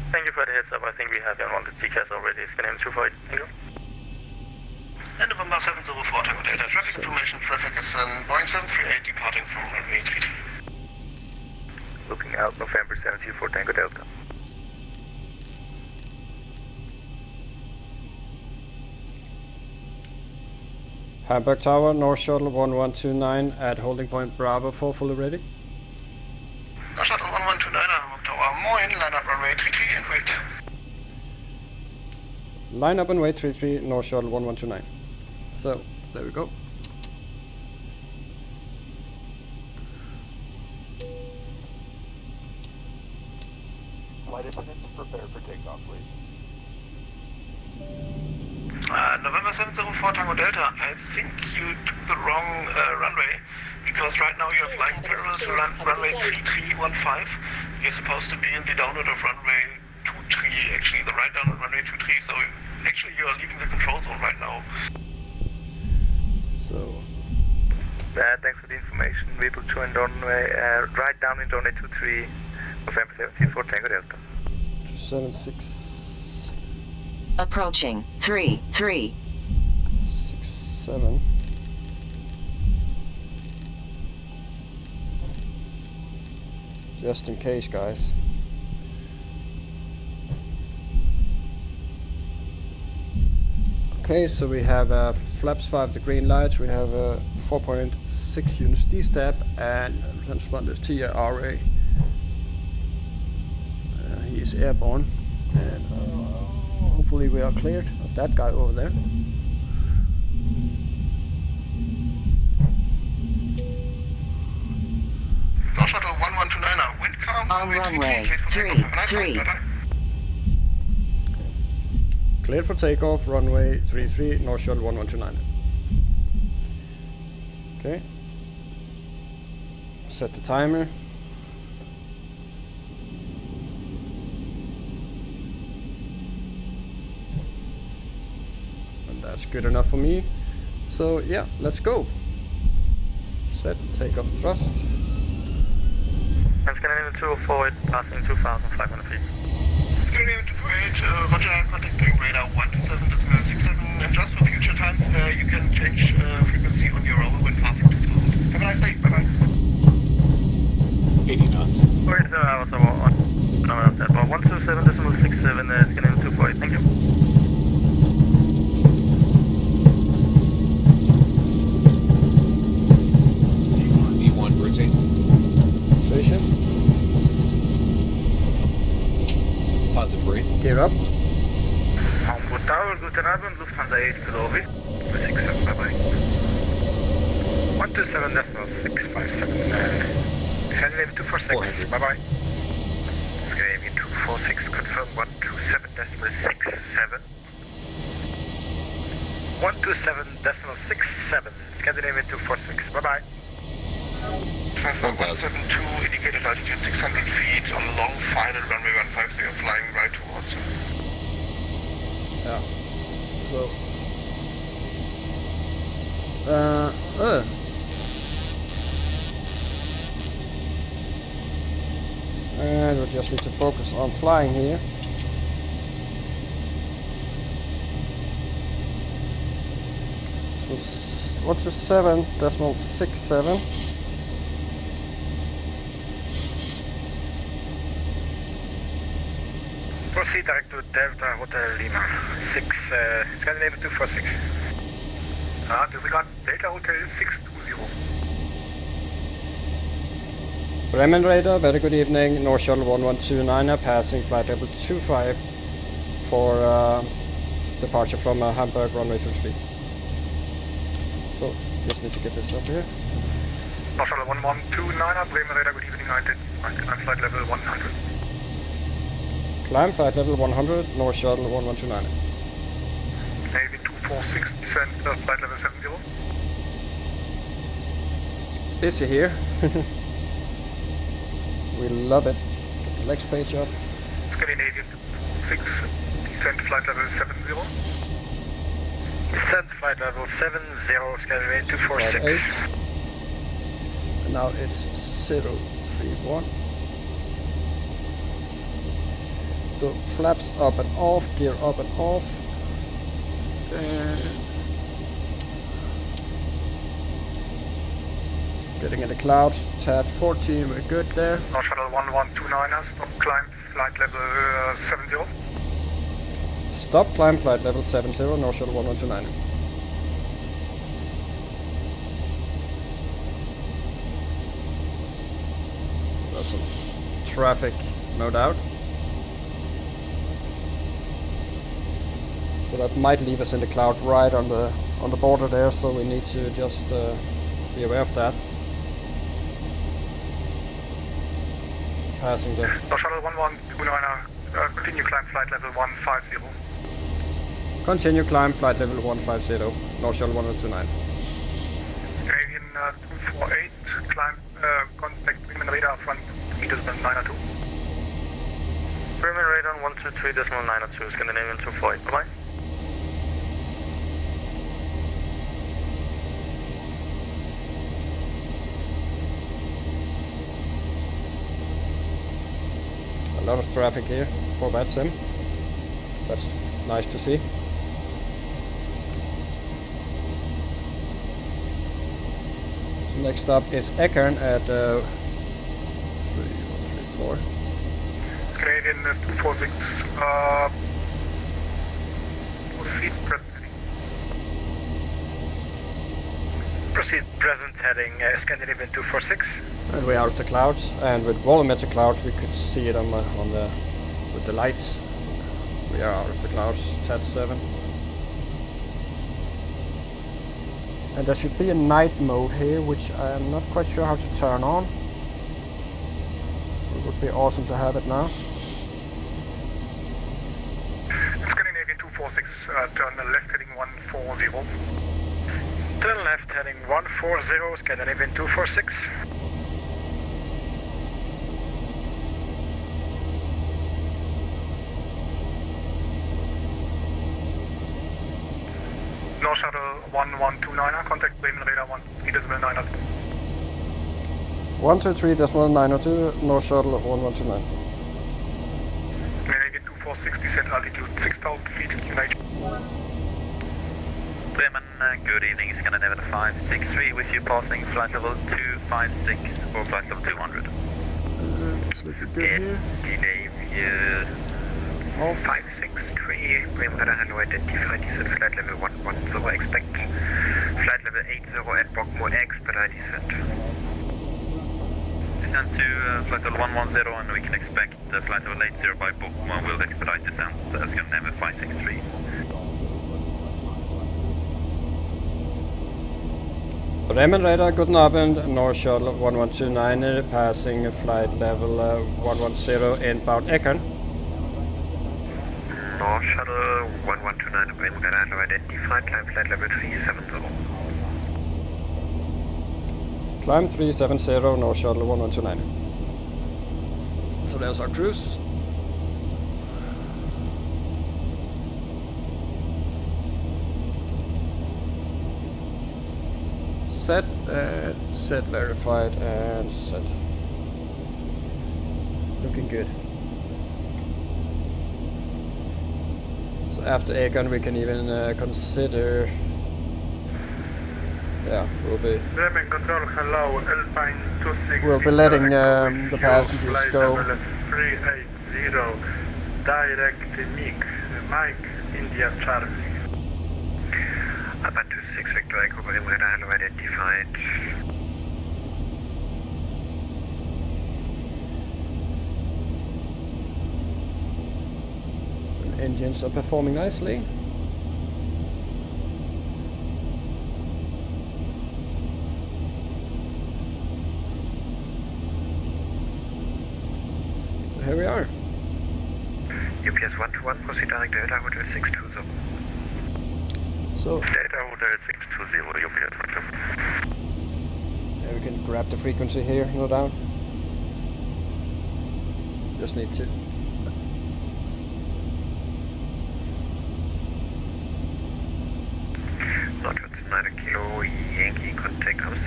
Thank you for the heads up. I think we have unwanted TCAS already. Scandinavian 248. Thank you. And November 704 Tango Delta. Traffic information. Traffic is Boeing 738 departing from runway 33. Looking out, November 704 Tango Delta. Hamburg Tower, North Shuttle 1129 at holding point Bravo 4, fully ready. North Shuttle 1129, Hamburg Tower, Moin, line up runway 33 and wait. Line up and wait 33, North Shuttle 1129. So, there we go. Flight attendants, prepare for takeoff, please. November 704 Tango Delta, I think you took the wrong runway, because right now you're flying parallel to runway 3315. You're supposed to be in the downwind of runway 23, actually the right downwind runway 23, so actually you are leaving the control zone right now. So, Thanks for the information. We will join runway, right down in runway 23, November 704 Tango Delta. 276. Approaching 33. 67. Just in case, guys. Okay, so we have flaps 5, the green lights. We have 4.6 units D-step and transponders TRA. He is airborne, and hopefully we are cleared of that guy over there. North Shuttle 1129, wind calm. On runway 33. Cleared for takeoff, runway 33, North Shuttle 1129. Okay. Set the timer. And that's good enough for me. So yeah, let's go. Set, takeoff thrust. And Scandinavian 204 passing 2,500 feet. Scandinavian 248, Roger, contacting radar 127.67, and just for future times, you can change frequency on your own when passing 2000. Have a nice day, bye-bye. 80 knots. Wait, so I was on. No, I was at 127.67, Scandinavian 248. Thank you. E1, rotate. Station. Positive rate. Gear up. Hamburg Tower, guten Abend, Lufthansa 8 Kilovis, 67, bye-bye. 127.657, Scandinavian 246, bye-bye. Scandinavian 246, confirm 127.67. 127.67, Scandinavian 246, bye-bye. Cessna 172, indicated altitude 600 feet on long final runway 15, so you're flying right towards it. Yeah. So. And we just need to focus on flying here. This was 127.67. Proceed direct to Delta Hotel Lima, 6, Scandinavian 246. Disregard Delta Hotel 620. Bremen radar, very good evening. North Shuttle 1129 passing flight level 25 for departure from Hamburg runway 23. So, just need to get this up here. North Shuttle 1129, Bremen radar, good evening, I'm flight level 100. Climb flight level 100, North Shuttle 1129. Navy 246, descend flight level 70. Busy here. We love it. Get the legs page up. Scandinavian Scandinavian 6, descent flight level 70. Descent flight level 70, Scandinavian 246. And now it's 031. So flaps up and off, gear up and off. Getting in the clouds, TAD 14, we're good there. Now shuttle 1129 has stop climb flight level 70. Stop climb flight level 70, no shuttle 1129. There's some traffic, no doubt. So that might leave us in the cloud right on the border there, so we need to just be aware of that. Passing the... Now shuttle 1129, continue climb flight level 150. Continue climb flight level 150, no shuttle 1029. Canadian 248, climb, contact Bremen radar front 3.902. Bremen radar 123.902, Scandinavian 248, bye-bye. A lot of traffic here for VATSIM. That's nice to see. So next up is Ekern at 3134. Canadian 246, proceed present heading Scandinavian 246. And we're out of the clouds, and with volumetric clouds we could see it on the with the lights. We are out of the clouds, TAD 7. And there should be a night mode here, which I'm not quite sure how to turn on. It would be awesome to have it now. Scandinavian 246, turn left heading 140. Turn left heading 140, Scandinavian 246. No shuttle 1129, contact Bremen radar 13.902. 123.902, no shuttle 1129. Canadian 246, descent altitude 6,000 feet, United. Bremen, good evening, Scandinavian 563 with you passing flight level 256 or flight level 200. It's looking good here. Scandinavia 563, Bremen radar handle identified, descent flight level 110, expect flight level 80 at Bockmo, expedite descent. Descent to flight level 110 and we can expect flight level 80 by Bockmo will expedite descent Scandinavian 563. Bremen radar, guten Abend, North Shuttle 1129, passing flight level 110 inbound Ekern. North Shuttle 1129, Bremen radar handle identified, climb flight level 370. Climb 370, North Shuttle 1129. So there's our cruise. Set, set verified, and set. Looking good. So after Ekern we can even consider... Yeah, we'll be letting the passengers go. 380, direct Mike, India Charlie. Upper 26 Victor Echo, Bremen radar handle identified. And engines are performing nicely. So here we are. UPS 121, proceed direct Delta Hotel 620. So Delta Hotel 620, UPS 121. yeah, we can grab the frequency here, no doubt. Just need to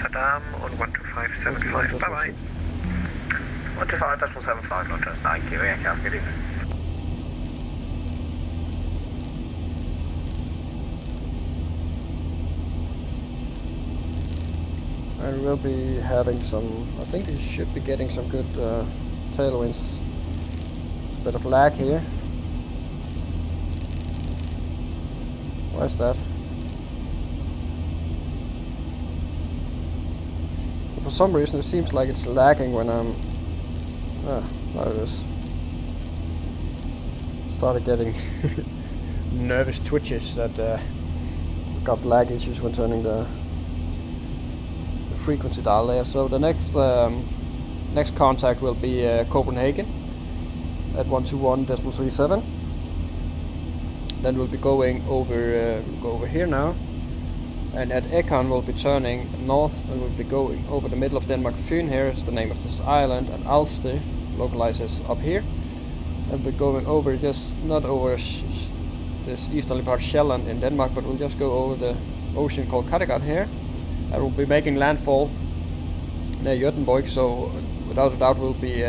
Amsterdam und 12575. Bye bye. 125.75, Northwest 9 Kilo Yankee, good evening. And we'll be having some, I think we should be getting some good tailwinds. There's a bit of lag here. Why is that? So for some reason it seems like it's lagging when I'm... there it is. Started getting nervous twitches that got lag issues when turning the frequency dial there. So the next contact will be Copenhagen at 121.37. Then we'll be going over go over here now, and at Ekon we'll be turning north and we'll be going over the middle of Denmark. Fyn here is the name of this island, and Alster localizes up here, and we're going over just not over this easterly part Sjælland in Denmark, but we'll just go over the ocean called Kattegat here. I will be making landfall near Göteborg, so without a doubt we'll be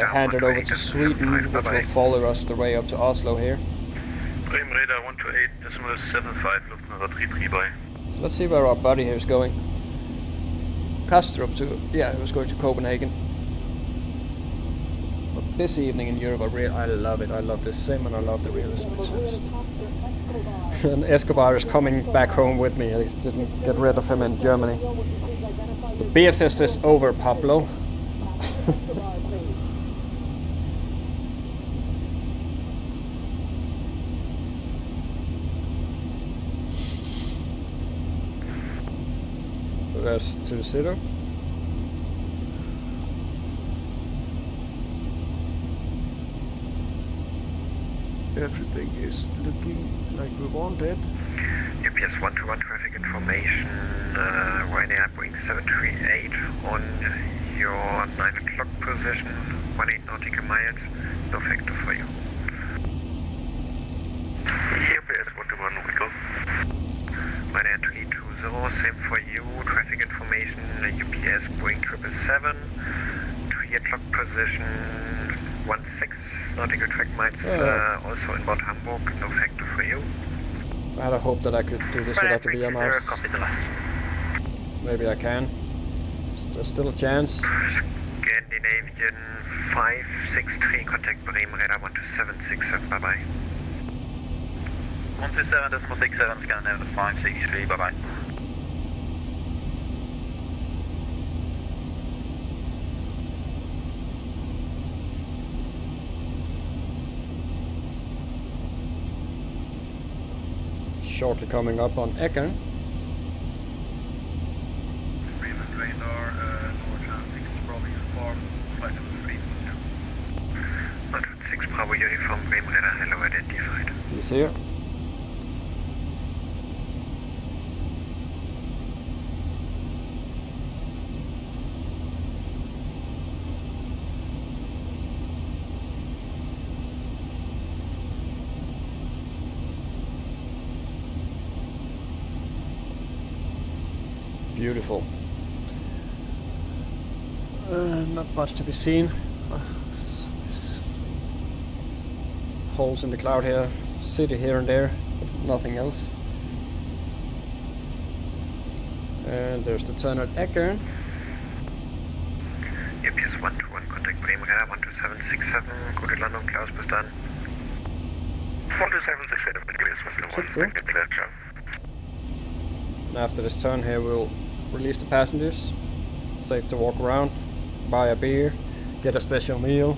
handed over to Sweden, which will follow us the way up to Oslo here. Bremen radar 128.75, Lufthansa 33 by. So let's see where our buddy here is going. Kastrup to, yeah, he was going to Copenhagen. But this evening in Europe, I love it. I love this sim and I love the realism. And Escobar is coming back home with me. I didn't get rid of him in Germany. The beer fest is over, Pablo. So there's 2-0. Everything is looking like we wanted. UPS 121 traffic information, Ryanair Boeing 738 on your 9 o'clock position, 18 nautical miles, no factor for you. UPS 121 Wickle. Ryanair 320, same for you, traffic information, UPS Boeing 777, 3 o'clock position, 16 nautical track miles, also inbound Hamburg, no factor for you. I had a hope that I could do this without the VR mouse. Maybe I can. There's still a chance. Scandinavian 563, contact Bremen radar 12767, bye bye. 127.67, Scandinavian 563, bye bye. Shortly coming up on Ekern. Bremen radar, Northern 6 Bravo uniform, flight number 3. 6 Bravo uniform, Bremen radar, hello identified. He's here. Beautiful. Not much to be seen. Holes in the cloud here, city here and there, but nothing else. And there's the turn at Ekern. UPS 121, contact Bremen radar 12767, gute Landung, Klaus, bis dann. 12767, UPS 121, and after this turn here we'll release the passengers. Safe to walk around, buy a beer, get a special meal,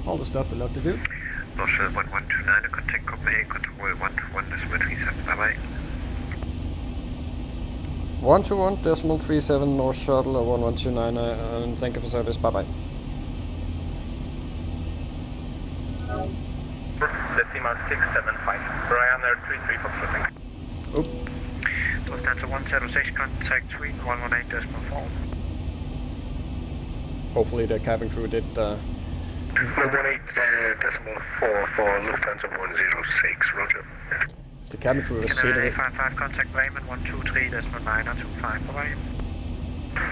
all the stuff we love to do. North 1129, contact Copenhagen, control 121.37, bye bye. 121.37 North Shuttle 1129, and thank you for service, bye bye. Decimal 675, Ryanair 33 for flipping. Oop. Lufthansa 106, contact Sweden 118.4. Hopefully the cabin crew did 118.4 for Lufthansa 106, roger. If the cabin crew was Canada seated. 55, contact Raymond 123, decimal 925, bye-bye.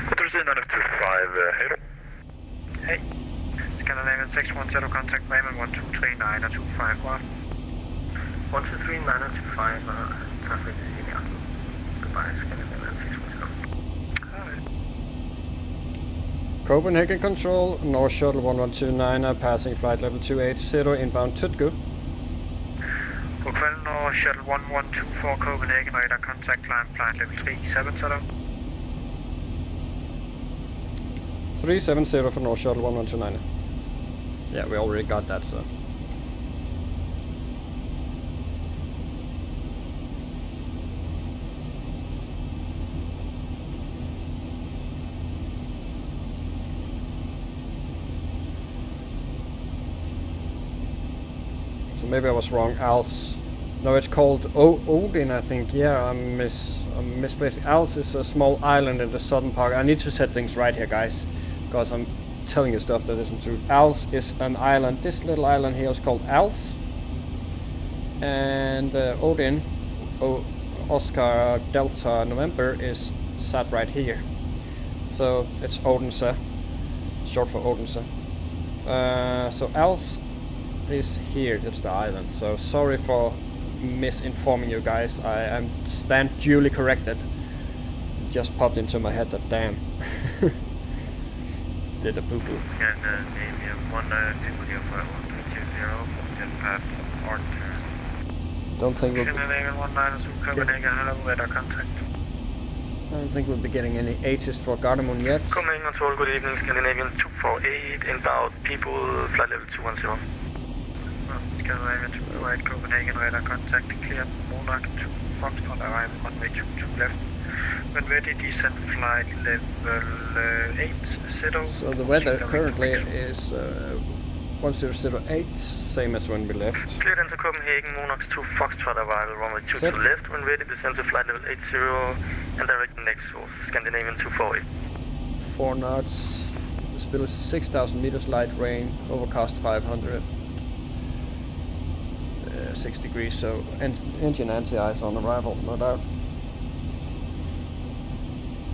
Control 925, hello. Hey. Scandinavian 610, contact Raymond 123, 925, bye. 123, 925, traffic is in Oslo. Goodbye, Scandinavian 610. Copenhagen Control, North Shuttle 1129, passing flight level 280, inbound Tutgo. God North Shuttle 1124, Copenhagen, radar contact line, flight level 370. 370 for North Shuttle 1129. Yeah, we already got that, so. So maybe I was wrong. Als, no, it's called Odin, I think. Yeah, I'm misplacing. Als is a small island in the southern part. I need to set things right here, guys, because I'm telling you stuff that isn't true. Als is an island. This little island here is called Als, and Odin, Oscar Delta November, is sat right here. So it's Odense, short for Odense. So Als is here, that's the island. So sorry for misinforming you guys. I stand duly corrected. Just popped into my head that damn. Did a poo poo. And name 120 just past our turn. Don't think we'll Scandinavian 192, Copenhagen, hello, radar contact. I don't think we'll be getting any H's for Gardermoen yet. Copenhagen Control, good evening, Scandinavian 248, inbound people, flight level 210. Scandinavian 248, Copenhagen, radar contact, clear, Monarch 2, Foxtrot, arrival, runway 22 left. When ready, descent flight level 8, settle. So the weather currently is 1008, same as when we left. Cleared into Copenhagen, Monarch 2, Foxtrot, arrival, runway 22 Set. left. When ready, descend to flight level 80 and direct next source, Scandinavian 248. 4 knots, visibility 6,000 meters, light rain, overcast 500. 6 degrees, so engine anti-ice on arrival, no doubt.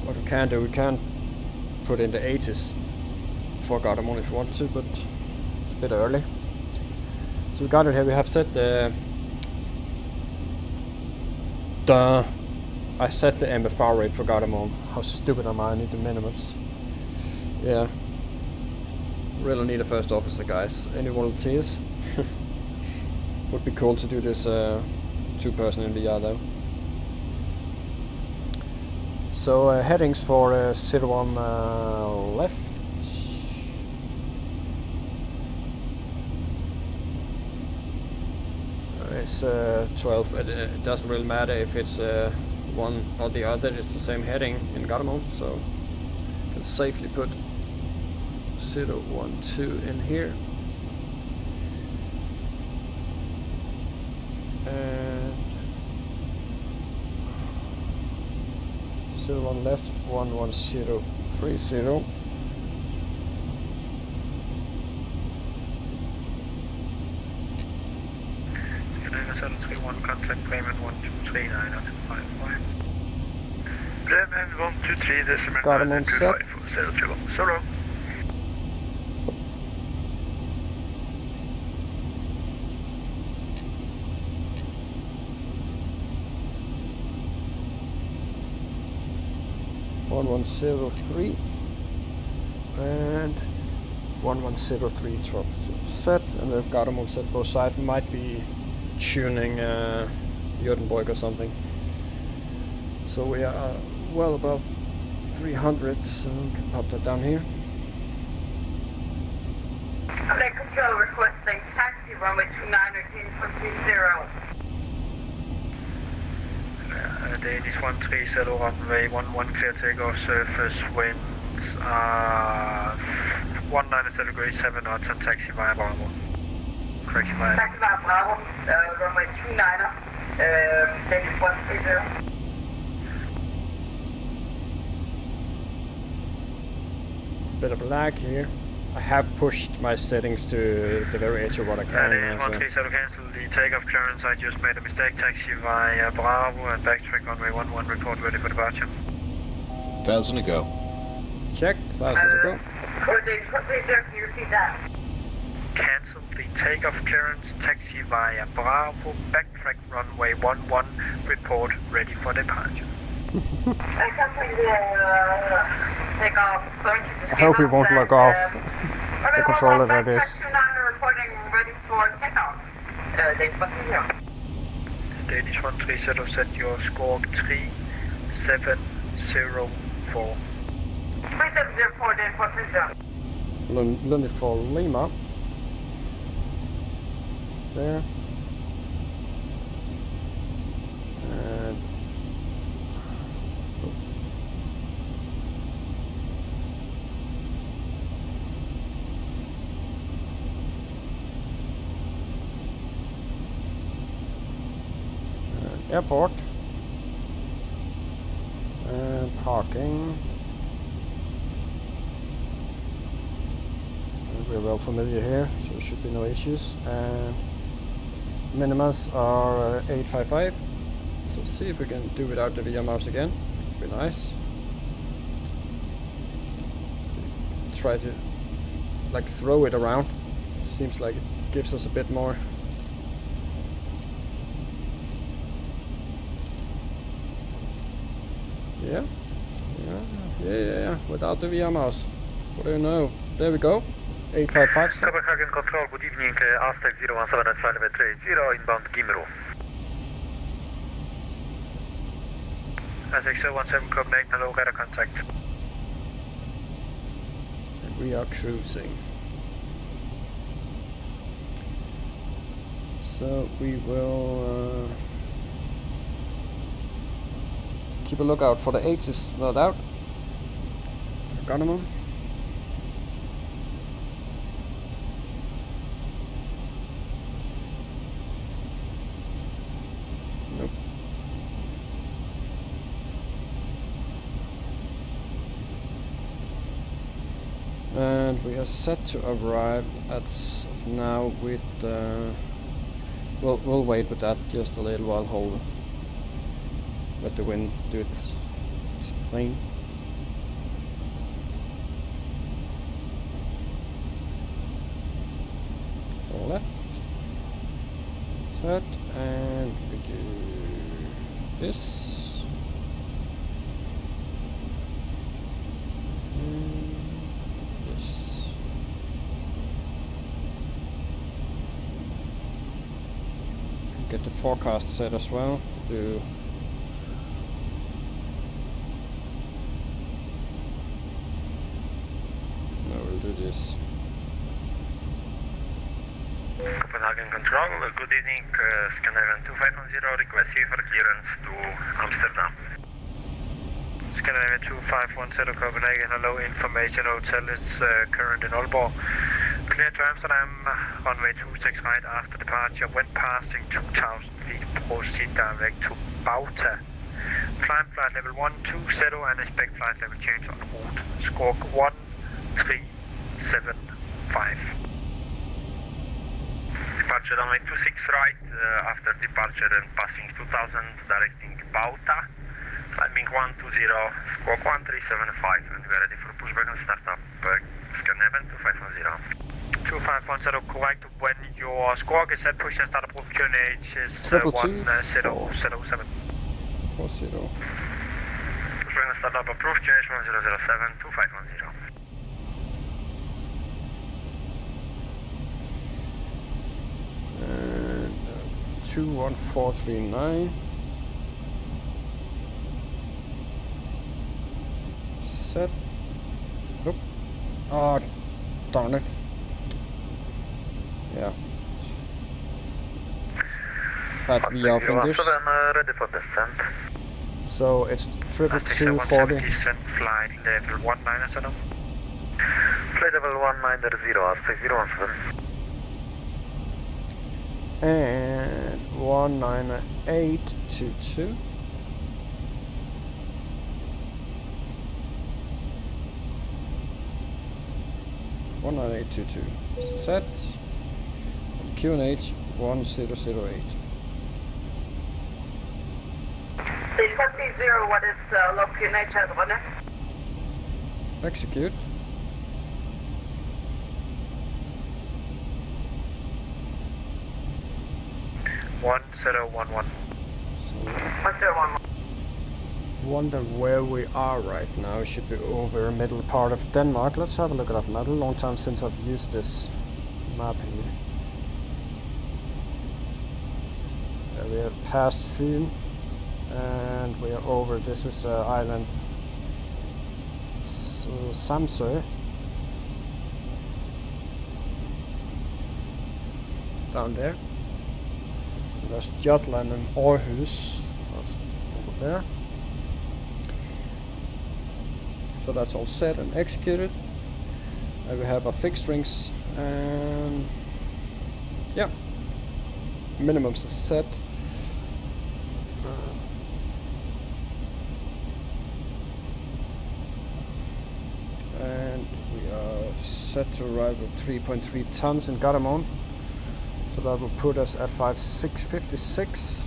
What we can do, we can put in the 80s for Gardermoen if we want to, but it's a bit early. So we got it here, we have set the... I set the MFR rate for Gardermoen. How stupid am I need the minimums. Yeah. Really need a first officer, guys. Any volunteers? Would be cool to do this 2-person in VR though. So headings for 01 left. It's 12. It doesn't really matter if it's one or the other. It's the same heading in Gardermoen, so you can safely put 012 in here. And 01 left, 11030. Scandinavian 731, contact Raymond 1239 out to 55. Raymond 123, decimal Gardermoen set. 020. Solo. .1103 and 1103 trophy set, and we've got them on set both sides. Might be tuning Jodenborg or something. So we are well above 300, so we can pop that down here. Flight control requesting taxi runway 29 again 130. Danish 130, runway 11 clear takeoff, surface winds 197 degrees 7 knots and taxi via Bravo. Correction via. Taxi via Bravo, runway 29, Danish 130. It's a bit of a lag here. I have pushed my settings to the very edge of what I can. This is 130, cancel the takeoff clearance. I just made a mistake. Taxi via Bravo and backtrack runway 11, report ready for departure. 1,000 to go. Check, 1,000 to go. Coordinates, please, sir, can you repeat that? Cancel the takeoff clearance. Taxi via Bravo, backtrack runway 11, report ready for departure. I canceling the takeoff. I hope he won't log off the controller like this. Reporting ready for takeoff. Thanks for Danish 130, set your score 3704. 3704, Danish 130. Wonderfull Lima. There. And airport and parking. And we're well familiar here, so there should be no issues. And minimums are 855. So see if we can do without the VR mouse again. Be nice. Try to like throw it around. Seems like it gives us a bit more. Yeah, without the VR mouse. What do you know? There we go. 855. Copenhagen Control, good evening. Aztec 017 at flight level 30, inbound Gimro. Aztec 017 Copenhagen, hello, radar contact. And we are cruising. So we will keep a lookout for the 8s, it's not out. Gardermoen. Nope. And we are set to arrive as of now with we'll wait with that just a little while, hold. Let the wind do its thing. Left, set, and we do this. And this. Get the forecast set as well. Do we'll do this. Copenhagen Control, good evening. Scandinavian 2510, request you for clearance to Amsterdam. Scandinavian 2510, Copenhagen, hello, information hotel is current in Aalborg. Clear to Amsterdam, runway 26 right after departure. When passing 2000 feet, proceed direct to Bauta. Climb flight level 120 and expect flight level change on route. Squawk 1375. Departure runway 26 right, after departure and passing 2000, directing Bauta, climbing 120, squawk 1375, and we are ready for pushback and startup. Scandinavian 2510. 2510, correct. When your squawk is set, push and start approved, QNH is 1007. 40. Pushback and startup approved, QNH 1007, 2510. 21439. Set. Oop. Oh, darn it. Yeah. Fat VR fingers. Ready for descent. So it's 22240. Flight level 1970. Flight level 190, Aztec 017. And 19822. 19822. Set. QNH 1008. Please Cockpit 0, what is low QNH at runner? Execute. So 1011. 1011. Wonder where we are right now. We should be over middle part of Denmark. Let's have a look at that map. A long time since I've used this map here. We have passed Fyn and we are over. This is island Samsø. Down there. There's Jutland and Aarhus over there. So that's all set and executed. We have our fixed rings and yeah, minimums is set. And we are set to arrive at 3.3 tons in Gardermoen. So that will put us at 5656.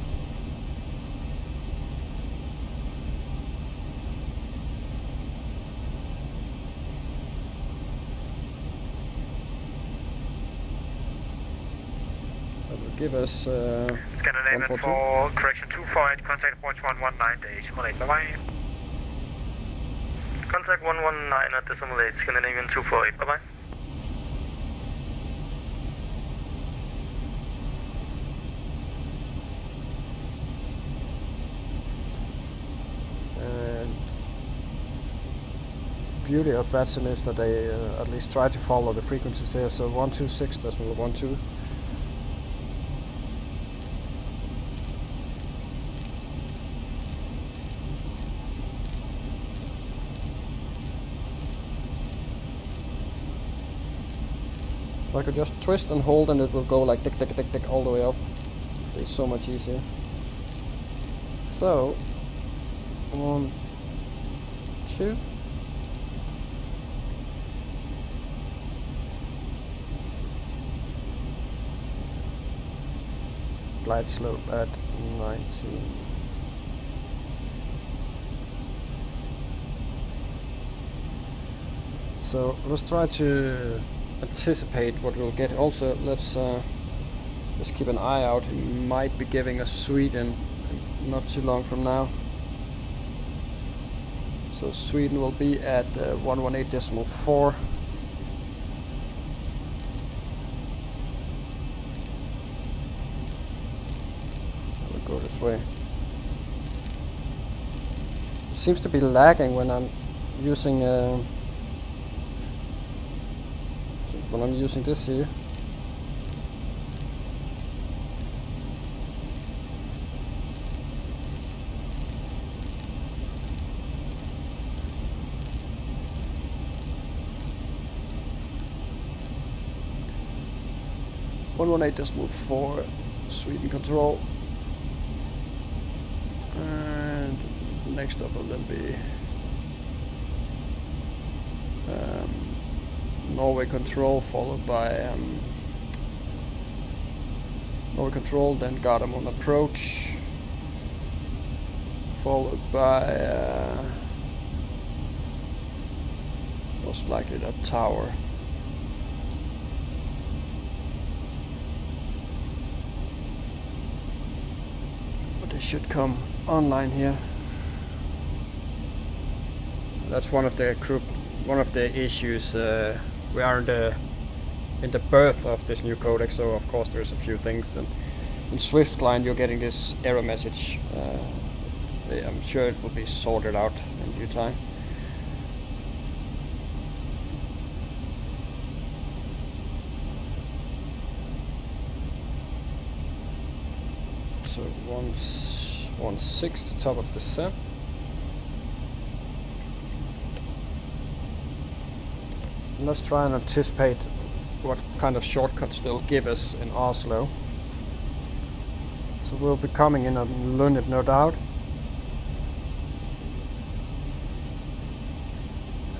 That will give us Scandinavian 4, correction 248, contact approach 119, decimal 8, bye-bye. Contact 119 at decimal 8, Scandinavian 248, bye-bye. Beauty of VATSIM is that they at least try to follow the frequencies here. So 126.12. So I could just twist and hold and it will go like tick tick tick tick all the way up. It's so much easier. So 1, 2. Glide slope at 19. So let's try to anticipate what we'll get. Also, let's just keep an eye out. He might be giving us Sweden not too long from now. So Sweden will be at 118.4. Go this way. It seems to be lagging when I'm using this here. .4 Sweden control. And next up will then be Norway control, followed by Norway control, then Gardermoen approach, followed by most likely that tower. But they should come online here. That's one of the issues. We are in the birth of this new codec, so of course there's a few things. And in SwiftLine you're getting this error message. I'm sure it will be sorted out in due time. So 1.6 to top of the set. Let's try and anticipate what kind of shortcuts they'll give us in Oslo. So we'll be coming in on Lund, no doubt.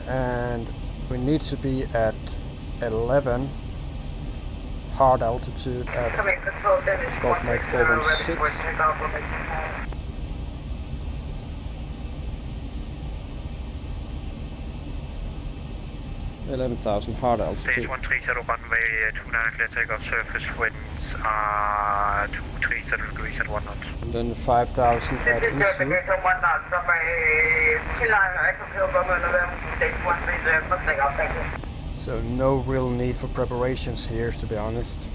And we need to be at 11. Hard altitude at Gulf Mike 416. $11,000 hard altitude. 130 runway 29 clear takeoff, surface winds are 237 degrees at 1 knot. And then 5,000 at EC. So no real need for preparations here, to be honest.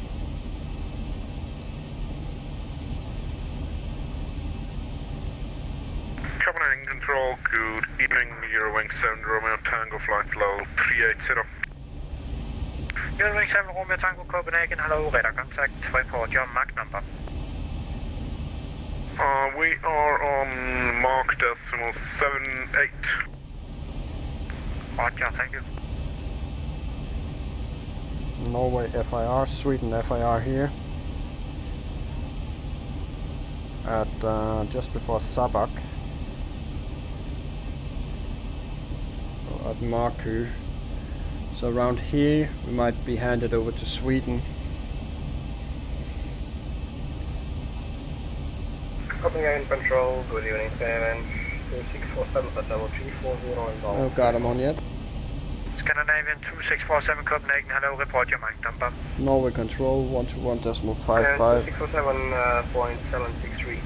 Copenhagen Control, good evening, Eurowing 7 Romeo Tango flight low 380. Eurowing 7 Romeo Tango Copenhagen, hello, radar contact, report your Mach number. We are on Mach decimal 78. Roger, thank you. Norway FIR, Sweden FIR here. At just before Sabak. So at Marku. So around here we might be handed over to Sweden. Copenhagen Control, good evening, 2647 at level 340 and all. No Gardermoen yet. Scandinavian 2647 Copenhagen, hello, report your Mach number. Norway Control 121.55. 2647.763.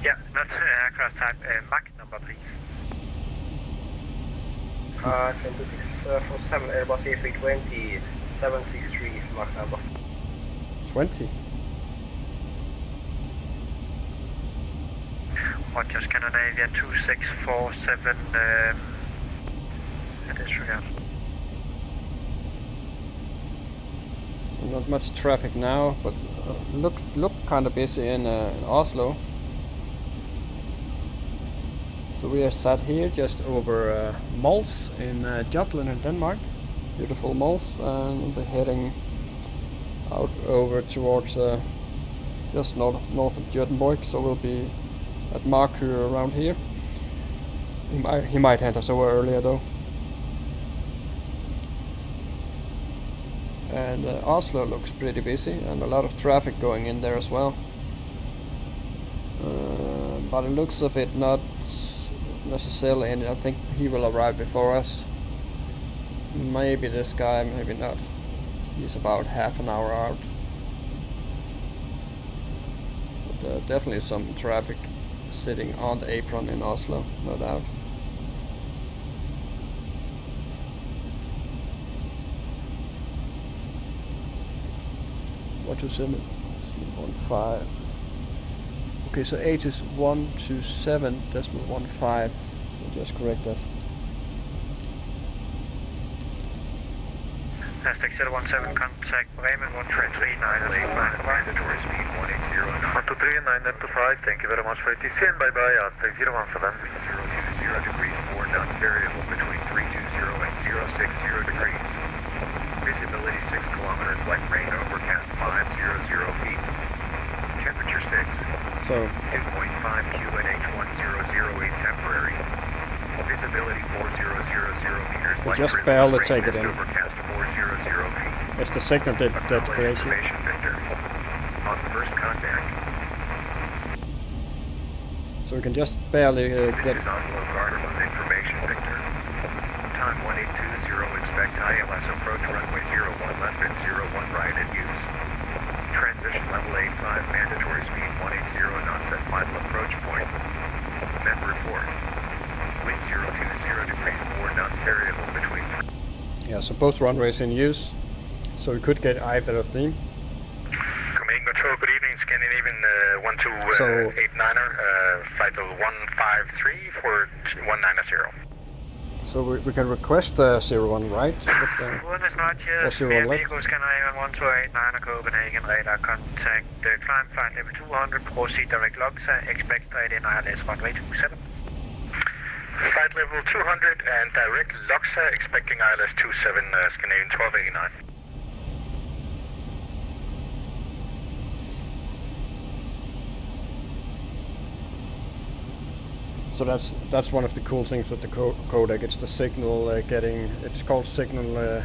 Yeah, that's aircraft type. Mach number, please. 2647 Airbus A320 763 Mach number. 20. Roger, Scandinavian 2647 disregard. So not much traffic now, but look kind of busy in Oslo. So we are sat here just over Mols in Jutland in Denmark. Beautiful Mols, and we'll be heading out over towards just north of Göteborg. So we'll be at Marku around here. He might hand us over earlier though. And Oslo looks pretty busy, and a lot of traffic going in there as well. By the looks of it, not necessarily, and I think he will arrive before us. Maybe this guy, maybe not. He's about half an hour out. But definitely some traffic sitting on the apron in Oslo, no doubt. What is 15. Okay, so H is 127.15. So just correct that. Aztec 017, contact Bremen 123, 985. Mandatory speed 180. 123, 995, thank you very much for ATC and bye bye, Aztec 017. 020 degrees, 4 knots variable between 320 and 060 degrees. Visibility 6 kilometers, light rain, overcast 500 feet. Temperature 6. So 2.5 QNH 1008 temporary. Visibility 4000 meters. we just barely take it in. Overcast 400 feet. It's the signal detection. Victor. On first contact. So we can just barely This get. is Oslo Gardermoen information, Victor. Time 1820. Expect ILS approach runway 01 left and 01 right in use. Transition level 85, mandatory speed 180 knots at final approach point. Met report. Wind 020 degrees, 4 knots variable between. Yeah, so both runways in use. So we could get either of them. Command Control, good evening, Scandinavian 1289er, flight level 153 for 190. So we can request 01 right. Buenas noches, Or 01 left. amigos, Scandinavian 1289er, Copenhagen, radar contact, climb flight level 200, proceed direct LOXA, expect straight in ILS runway 27. Flight level 200 and direct LOXA, expecting ILS 27, Scandinavian 1289. So that's one of the cool things with the codec. It's the signal getting. It's called signal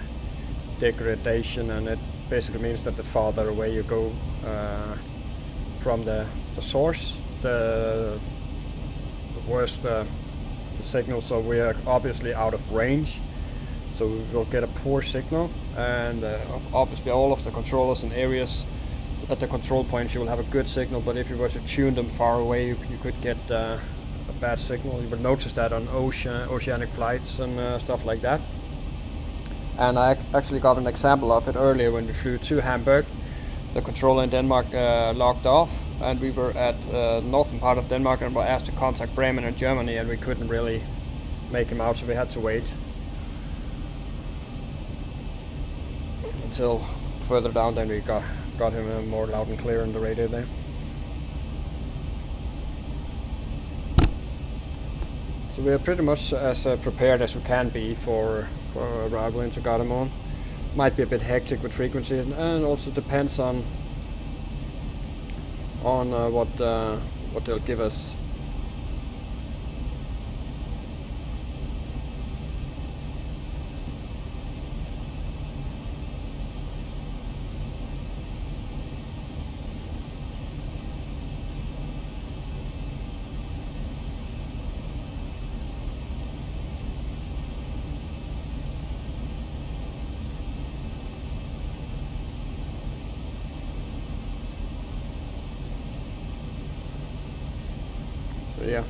degradation, and it basically means that the farther away you go from the source, the worse the signal. So we are obviously out of range, so we will get a poor signal, and obviously all of the controllers and areas at the control points you will have a good signal, but if you were to tune them far away you could get a bad signal. You will notice that on oceanic flights and stuff like that. And I actually got an example of it earlier when we flew to Hamburg. The controller in Denmark logged off, and we were at northern part of Denmark and were asked to contact Bremen in Germany, and we couldn't really make him out, so we had to wait until further down. Then we got him more loud and clear on the radio there. So we are pretty much as prepared as we can be for arrival into Gardermoen. Might be a bit hectic with frequency, and also depends on what they'll give us. So yeah.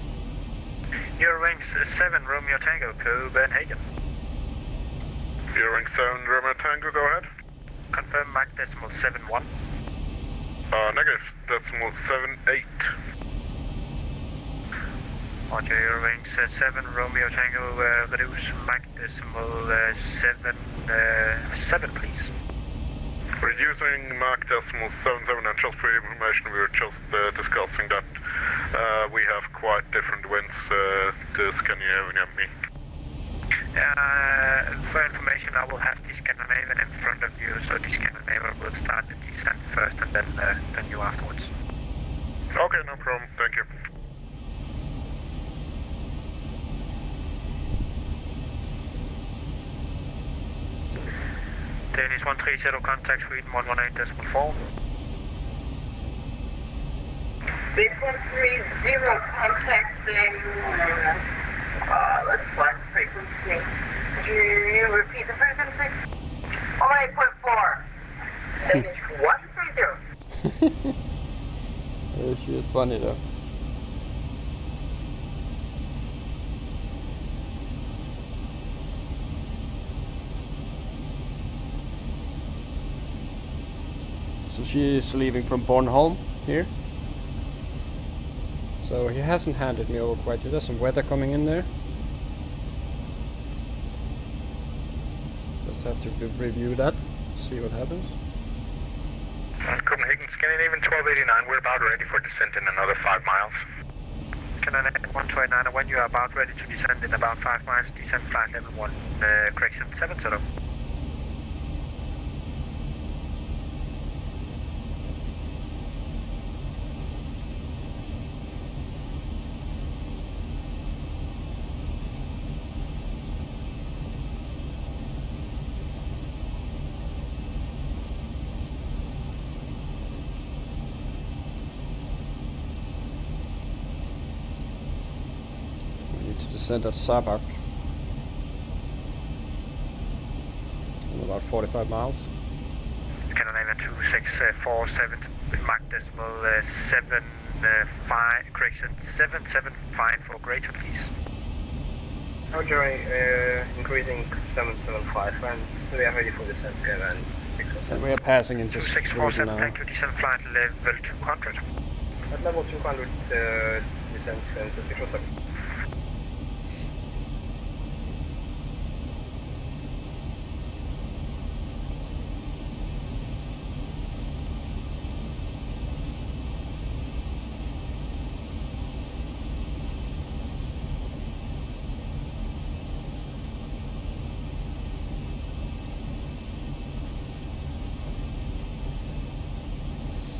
Eurowings 7 Romeo Tango, Copenhagen. Eurowings 7 Romeo Tango, go ahead. Confirm Mach decimal 7-1. Negative, decimal 7-8. Roger, Eurowings 7 Romeo Tango, reduce Mach decimal 7, please. Reducing Mach decimal 7-7, and just for your information, we were just discussing that we have quite different winds to Scandinavia and me. For information, I will have the Scandinavian in front of you, so the Scandinavian will start the descent first and then you afterwards. Okay, no problem, thank you. Danish 130, contact Sweden 118.4. Big 130, contacting, let's find frequency. Could you repeat the frequency? 8.4. Danish 130. She is funny though. So she is leaving from Bornholm here. So he hasn't handed me over quite yet. There's some weather coming in there. Just have to review that, see what happens. Copenhagen, Scandinavian 1289, we're about ready for descent in another 5 miles. Scandinavian 129, when you are about ready to descend in about 5 miles, descend flight level 1, correction 70. To descend at Sabak in about 45 miles. Scandinavian 2647, Mach decimal 7.5, correction 7.75 for greater, please. How Jerry, increasing 775, and we are ready for descent, and we are passing into 2647, thank you, descent flight level 200. At level 200, descent into 607.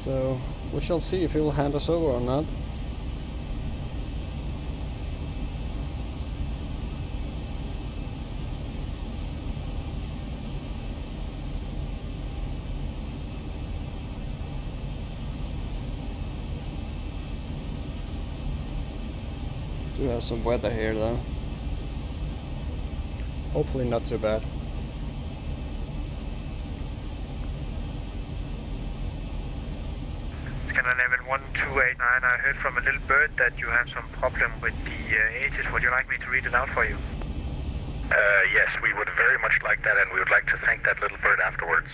So we shall see if he will hand us over or not. Do have some weather here though. Hopefully not too bad. Scandinavian 1289, I heard from a little bird that you have some problem with the ages. Would you like me to read it out for you? Yes, we would very much like that, and we would like to thank that little bird afterwards.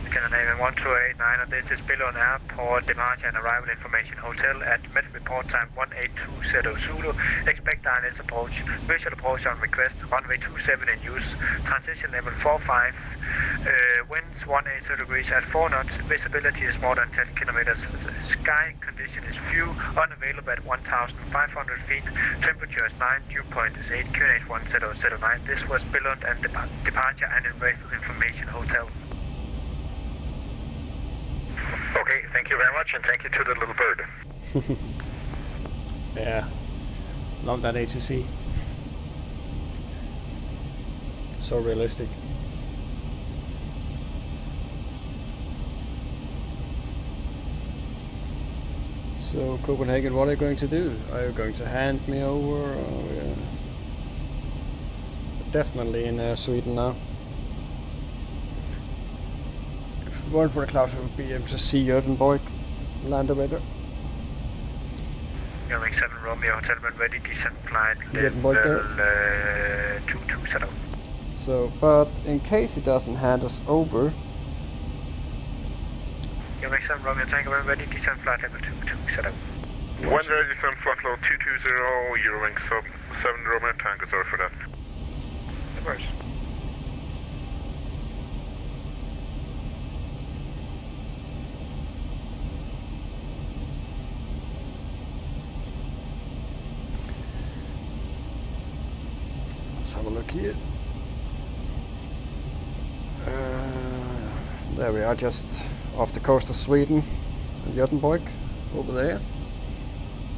Scandinavian 1289, this is Billund Airport, departure and arrival information hotel at Met report time 1820 Zulu. Expect ILS approach, visual approach on request, runway 27 in use, transition level 45, winds 180 degrees at 4 knots, visibility is more than 10 kilometers, sky condition is few, unavailable at 1,500 feet, temperature is 9, dew point is 8, QNH 1009. This was Billund and departure and arrival information hotel. Okay, thank you very much, and thank you to the little bird. Yeah, love that ATC. So realistic. So Copenhagen, what are you going to do? Are you going to hand me over? Or, definitely in Sweden now. If it weren't for the clouds, we would be able to see Gothenburg land over there. Going 7 Romeo Hotel, when ready, descent flight Gothenburg level 220. So, but in case it doesn't hand us over, Going 7 Romeo Tango, when ready, descent flight level 220. When ready, descent flight level 220, Eurowing sub 7 Romeo Tango, sorry for that. Of course. let's have a look here. There we are, just off the coast of Sweden, and Gothenburg over there.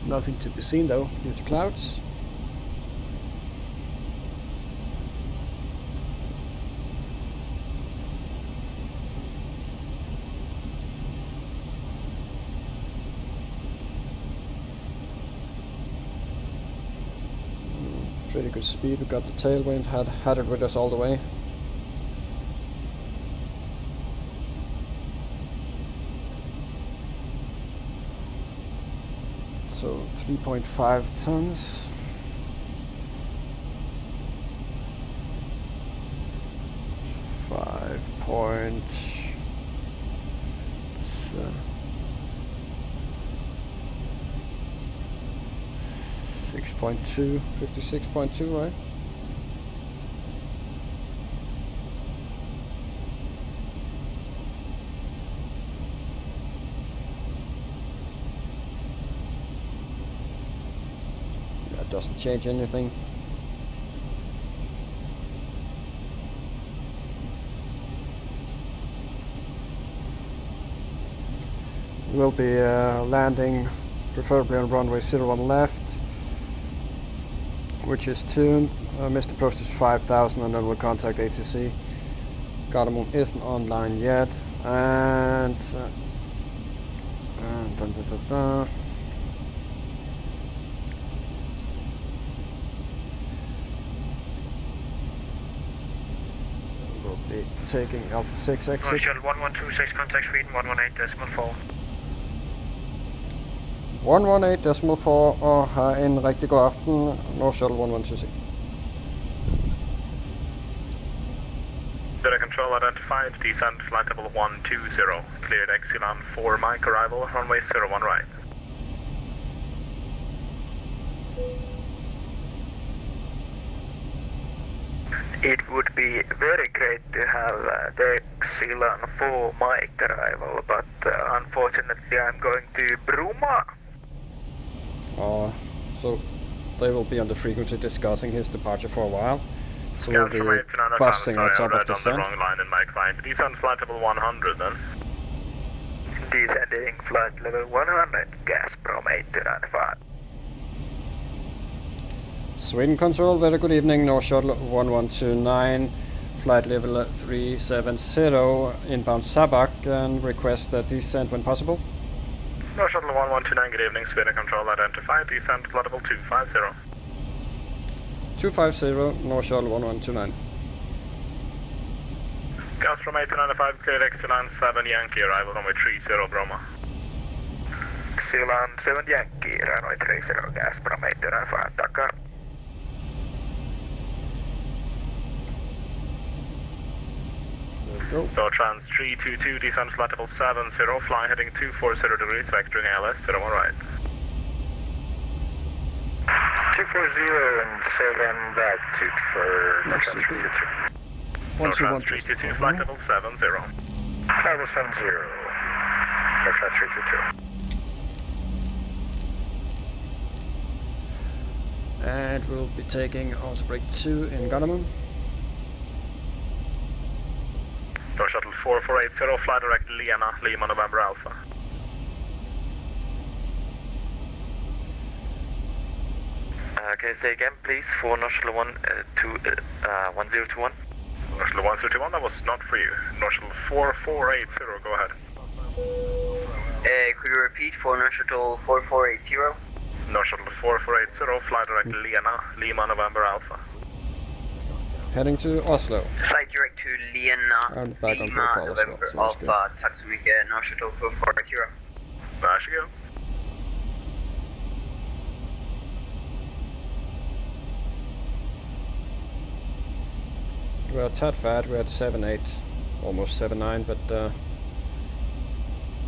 Nothing to be seen though, due to clouds. Pretty good speed, we got the tailwind, had it with us all the way. So 3.5 tons. Five point 6.2, 56.2, right? That doesn't change anything. We'll be landing preferably on runway 01 left, which is tuned. Missed approach is 5,000, and then we'll contact ATC. Gardermoen isn't online yet, and we'll be taking Alpha 6 exit. Shuttle 1126, contact Sweden 118.4. 118.4 og har en rigtig god aften. North Shuttle 1126. Data control identified, descent flight level 120, cleared Exelon 4 Mike, arrival runway 01 right. It would be very great to have the Exelon 4 Mike arrival, but unfortunately I'm going to Bromma. So they will be on the frequency discussing his departure for a while. So we'll be busting on top of the sun. Wrong line in my client. Descent flight level 100 then. Descending flight level 100, Gazprom 8295. Sweden Control, very good evening. North Shuttle 1129, flight level 370, inbound Sabak, and request a descent when possible. North Shuttle 1129, good evening, Sweden Control identified, descend level 250. 250, North Shuttle 1129. Gas from 1895, cleared X-Land 7 Yankee, arrival runway 30 Bromma. X-Land 7 Yankee, runway 30, gas from 1895, Dakar. Go. So trans 322, descend flight level 70, fly heading 240 degrees, vectoring ALS 01 right. 240 and 7 latitude for Next trans to be 322. So trans 121. 322, flight level 70. Level 70, for trans 322. And we'll be taking also break 2 in Gardermoen. North Shuttle 4480, fly direct Lena, Lima November Alpha. Can you say again, please, for North Shuttle 1021? North Shuttle 1021, that was not for you. North Shuttle 4480, go ahead. Could you repeat for North Shuttle 4480? North Shuttle 4480, fly direct Lena, Lima November Alpha. Heading to Oslo. Flight direct to Lena, And back on Lima, profile as well, November so that's good. Alpha, tack så mycket, North Shuttle 4480. Varsågod. We're a tad fat, we're at 7.8, almost 7.9, but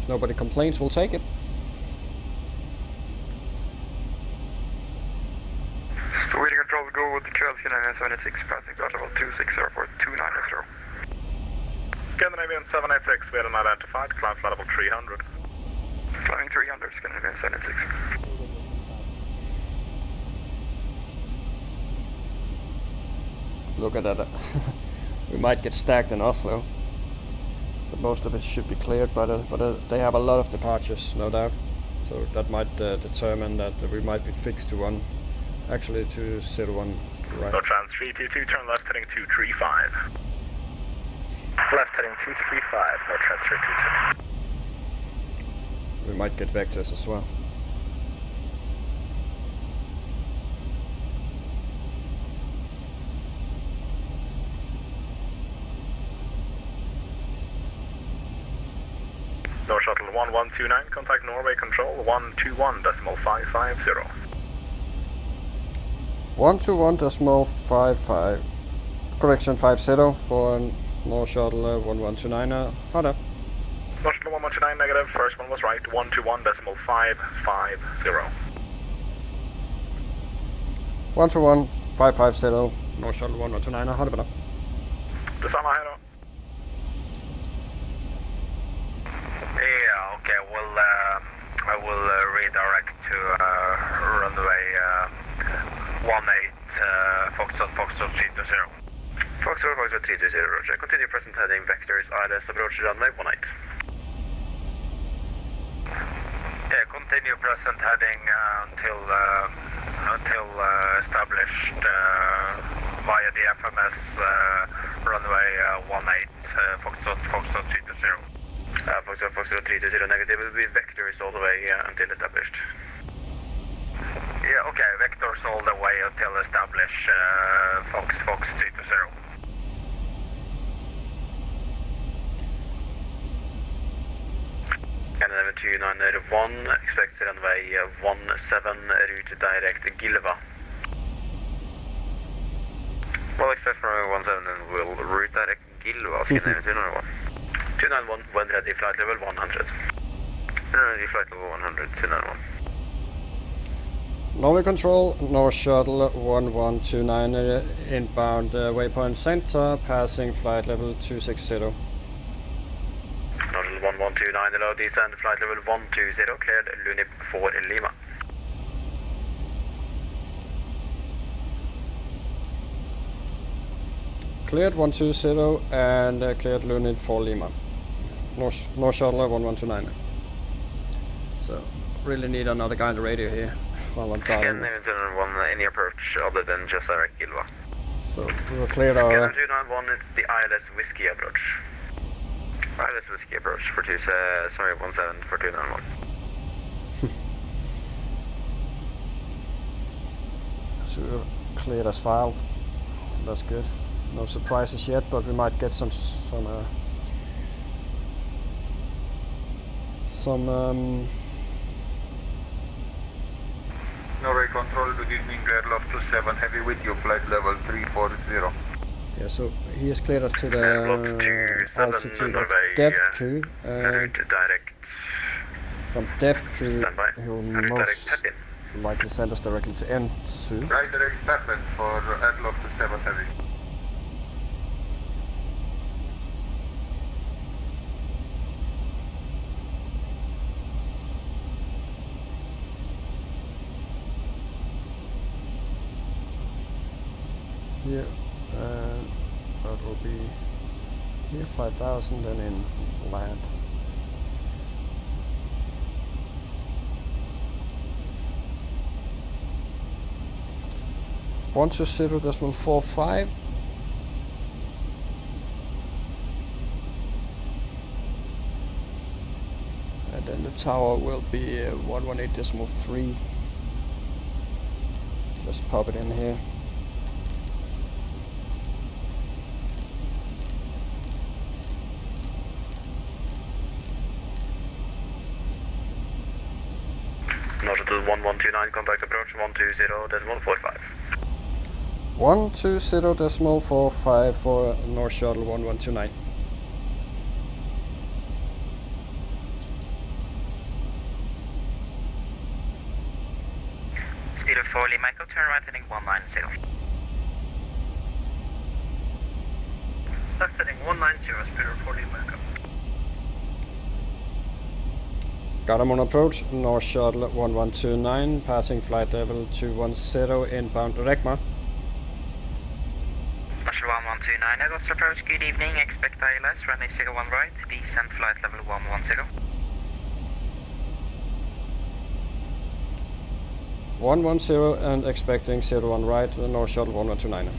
if nobody complains, we'll take it. Sweden Control, go with the 1276, passing flight level 260 for 290. Scandinavian 786, we had unidentified, climb flight level 300. Climbing 300, Scandinavian 786. Look at that. We might get stacked in Oslo, but most of it should be cleared. But they have a lot of departures, no doubt. So that might determine that we might be fixed to one, actually to 01 right. So trans 322, turn left heading 235. Left heading 235, no trans 322. We might get vectors as well. North Shuttle 1129, contact Norway Control 121.550. 121.55. Correction 50 for North Shuttle 1129. Hot up. North Shuttle 1129, negative, first one was right, 121.550. 121.550. North Shuttle 1129. Hot up. Detsamma, hej då. Yeah, okay, well, I will redirect to runway 18, Foxtrot 320. Foxtrot 320, roger. Continue present heading vectors, ILS approach runway 18. Yeah, continue present heading until established via the FMS runway 18, Foxtrot 320. Foxtrot 320 negative will be vectors all the way until established. Yeah, okay, vectors all the way until established Fox 320. Canada 291, expect runway 17, route direct Gilva. Well, expect runway 17 and will route direct Gilva, Canada 291. 291, when ready, flight level 100. Ready, flight level 100, 291. Norway Control, North Shuttle 1129, inbound waypoint center, passing flight level 260. North Shuttle 1129, allow descend, flight level 120, cleared, Lunip 4 Lima. Cleared 120 and cleared Lunid 4 Lima. North Shuttle 1129. So, really need another guy on the radio here while I'm dialing. Any approach other than just direct Gilva. So, we will clear our... 291, it's the ILS Whiskey approach. ILS Whiskey approach for 17 for 291. to cleared as filed, so that's good. No surprises yet, but we might get some Norway Control, good evening, airloft 27, heavy with you, flight level 340. Yeah, so he has cleared us to the altitude of Dev Crew. Direct. From Dev Crew, Standby. he will Direct most tap in. likely send us directly to N2. Right direct tap in for airloft 27 heavy. Here, that will be here 5,000 and in land. One to 0.45. And then the tower will be 118.3. Just pop it in here. Longitude 1129, contact approach 120.45. 120.45 for North Shuttle 1129. Speed of 4 Lima Echo, turn right heading 190. Left heading 190, speed of 4 Lima Echo. Gardermoen approach, North Shuttle 1129, passing flight level 210, inbound Rekma. North Shuttle 1129, August approach, good evening, expect ILS, runway 01 right, descent flight level 110. 110 and expecting 01 right, North Shuttle 1129.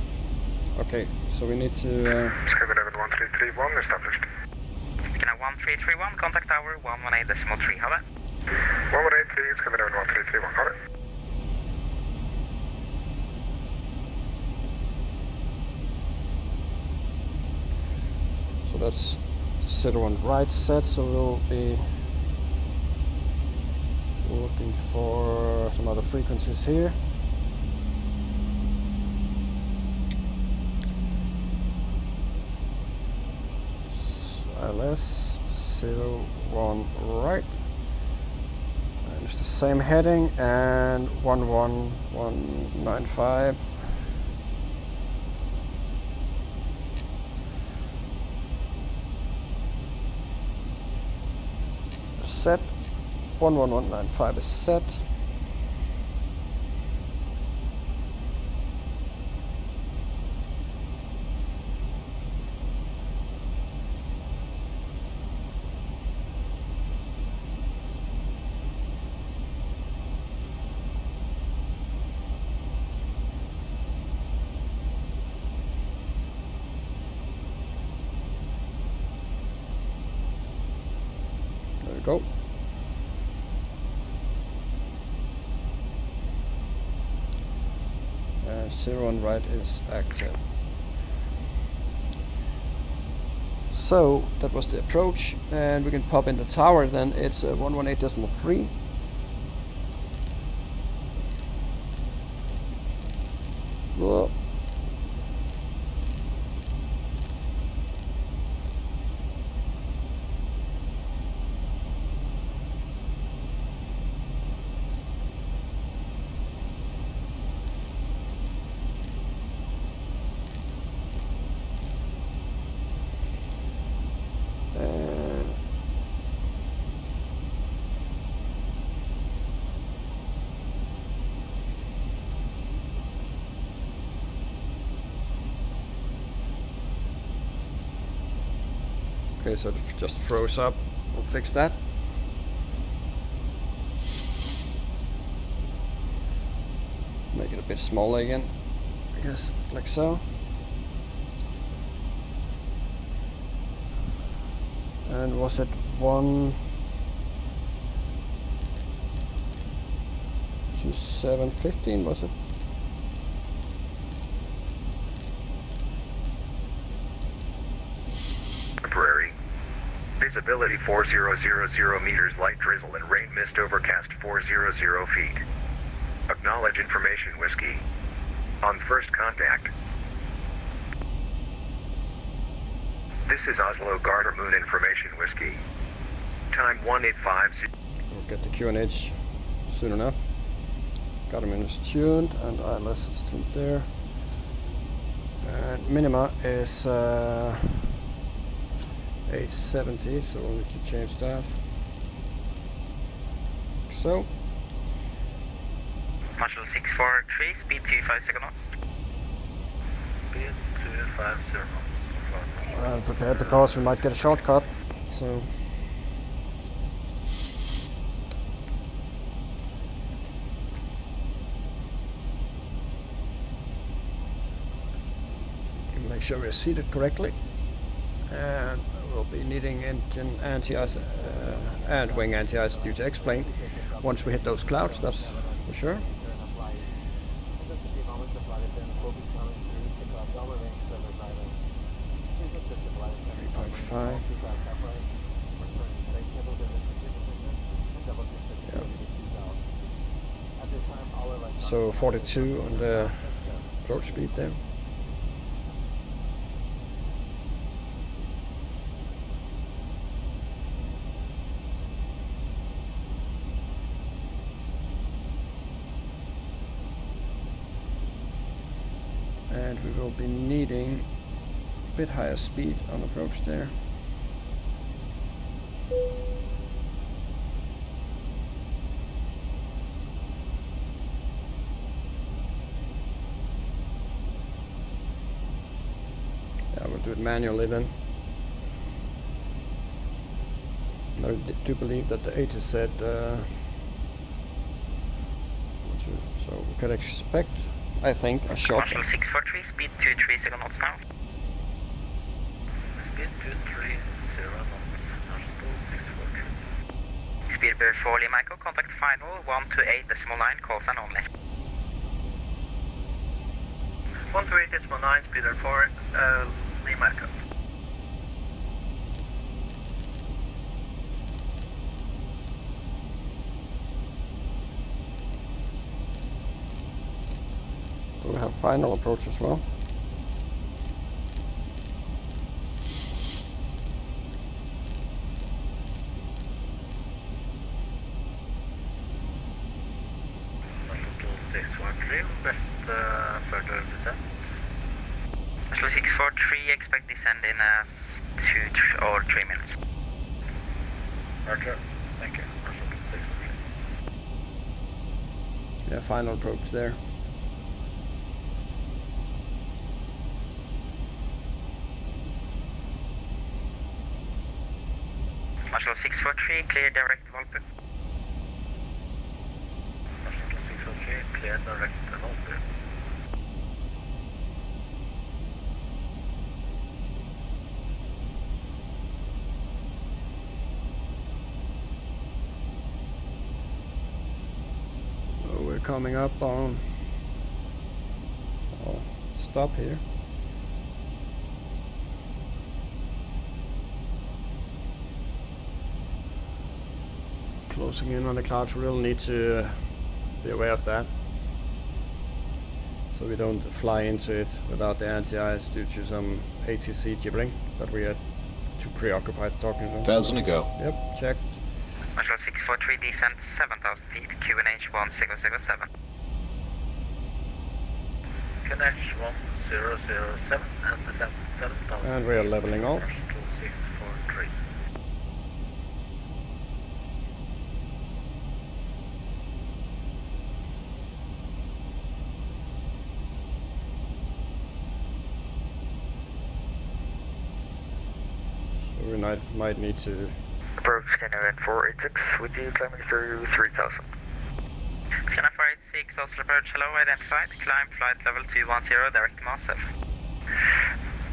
Okay, so we need to... Skype 1331 established. Scanner 1331, contact tower 118.3, have it? 118, Skype 1331, have it? So that's 01 right set, so we'll be looking for some other frequencies here. ILS 01 right, and it's the same heading, and 11195. Set. 11195 is set. There we go. And 01 right is active. So that was the approach, and we can pop in the tower. Then it's 118.3. Whoa. Okay, so it just froze up. We'll fix that. Make it a bit smaller again, I guess, like so. And was it 12715, was it? Visibility 4000 meters, light drizzle and rain mist, overcast 400 feet. Acknowledge information whiskey. On first contact. This is Oslo Gardermoen information whiskey. Time 1850. We'll get the QNH soon enough. Gardermoen is tuned and ILS is tuned there. And minima is 870, so we'll need to change that. So. Marshal 643, speed 250 knots. Speed 250. I'm prepared because we might get a shortcut, so. Make sure we're seated correctly, and we'll be needing engine anti-ice and wing anti-ice due to X-plane once we hit those clouds, that's for sure. 3.5. Yeah. So 42 on the approach speed there. And we will be needing a bit higher speed on approach there. Yeah, we'll do it manually then. I do believe that the 8 is set, so we could expect, I think, a short. Marshal 643, speed 230 knots now. Speed 230 knots, Marshal 643. Speed bear 4 Lima, contact final 128.9, call sign only. 128.9, speed bear 4, Lima. So we have final approach as well. Further descent. Oslo 643, expect descend in 2 or 3 minutes. Roger, thank you. Oslo 643. Yeah, final approach there. Marshal 643, clear direct Volpe. Marshal 643, clear direct Volpe. So we're coming up on stop here. Closing in on the clouds, we will need to be aware of that, so we don't fly into it without the anti-ice due to some ATC gibbering that we are too preoccupied talking about. 1,000 to go. Yep, checked. Marshal 643, descent 7,000 feet, QNH 1007. QNH 1007 and descent 7,000. And we are leveling off. 2643. So we might need to Approach scanner 486 with you climbing through 3000. Scanner 486, Oslo approach, hello, identified. Climb flight level 210, direct to Massive.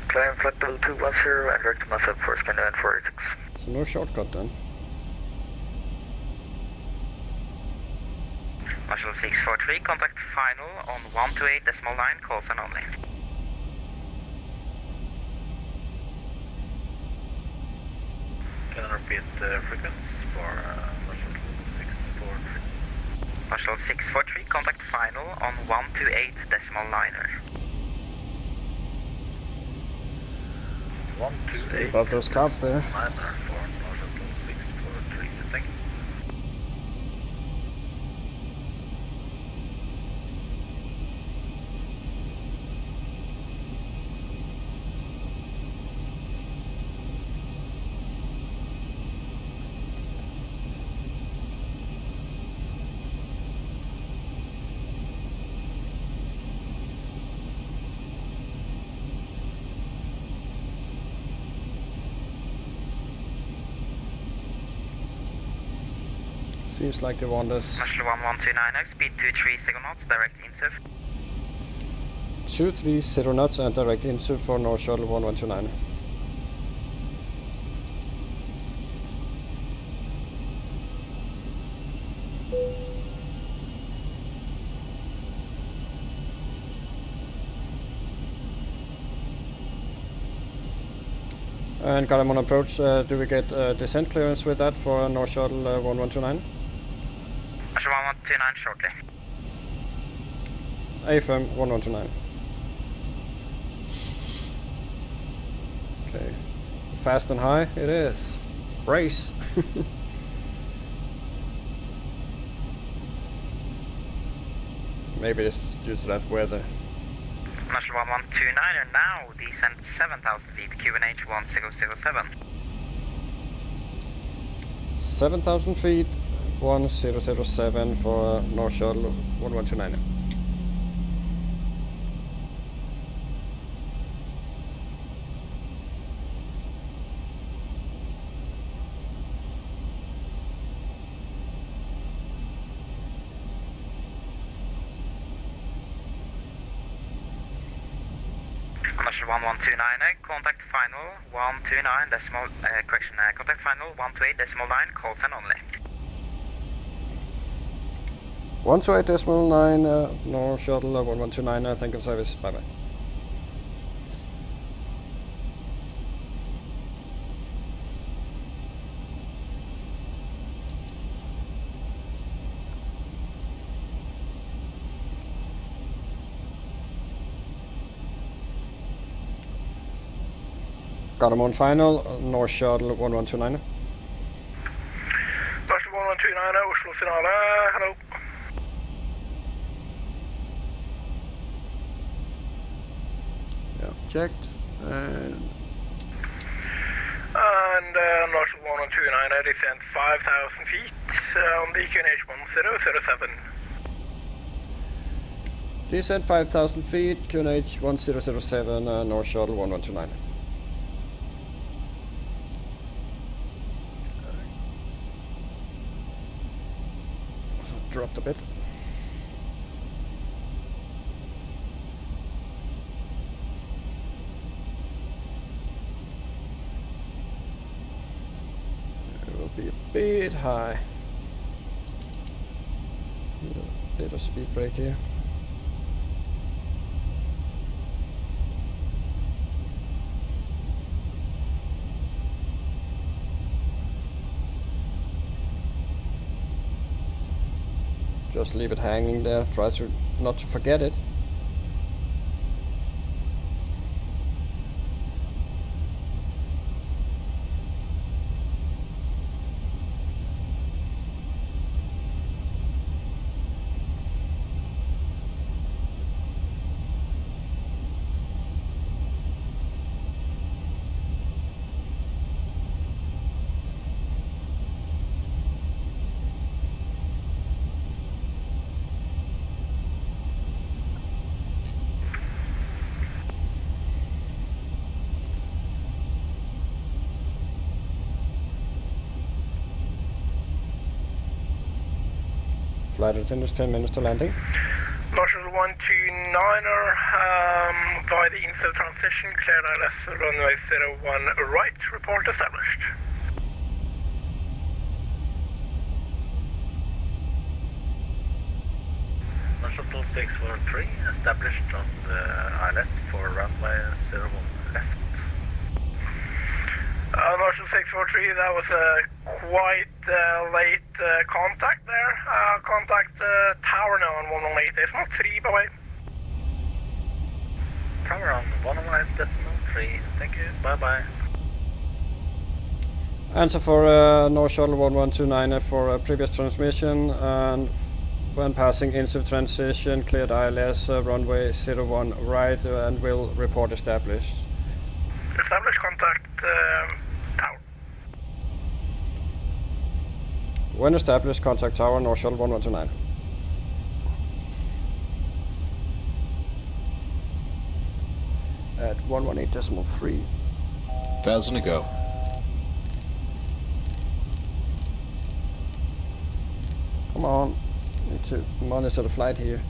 Climb flight level 210 and direct to Massive for scanner 486. So no shortcut then. Marshal 643, contact final on 128.9, call sign only. Can I repeat the frequency for Marshall 643? Marshall 643, contact final on 128.9er. 128. Stay above those clouds there. Niner for Marshall 643. Thank you. Seems like the Wonders. Marshall 1129er, speed 23 second knots, direct INSUF. 230 knots and direct into for North Shuttle 1129. And Gardermoen approach, do we get descent clearance with that for North Shuttle 1129? Marshall 1129 shortly. AFM 1129. Okay. Fast and high it is. Race. Maybe it's due to that weather. Marshall 1129er now, descent 7,000 feet, QNH 1007. 7,000 feet, 1007 for North Shuttle 1129. Marshall 1129er, contact final 129 decimal, contact final 128.9, call sign only. 128.9, North Shuttle 1129, thank you for service, bye bye. Gardermoen final, North Shuttle 1129. Marshall 1129, Oslo finale, hello. Yeah, checked. And Marshall 1129, descent 5,000 feet on the QNH 1007. descent 5,000 feet, QNH 1007, North Shuttle 1129. Dropped a bit. It will be a bit high. A bit of speed brake here. Just leave it hanging there, try to not to forget it. Flight attendants 10 minutes to landing. Marshall 129er, via the INSUF transition, cleared ILS runway 01 right, report established. Marshall 643, established on the ILS for runway 01 left. Northern 643, that was a quite late contact there. Contact tower now on 118, decimal 3, bye-bye. Tower on 118.3, thank you, bye-bye. Answer for North Shuttle 1129 for a previous transmission, and when passing into transition, cleared ILS runway 01 right, and will report established. Establish contact tower. When established, contact tower North Shuttle 1129. At 118.3. 1,000 to go. Come on, need to monitor the flight here.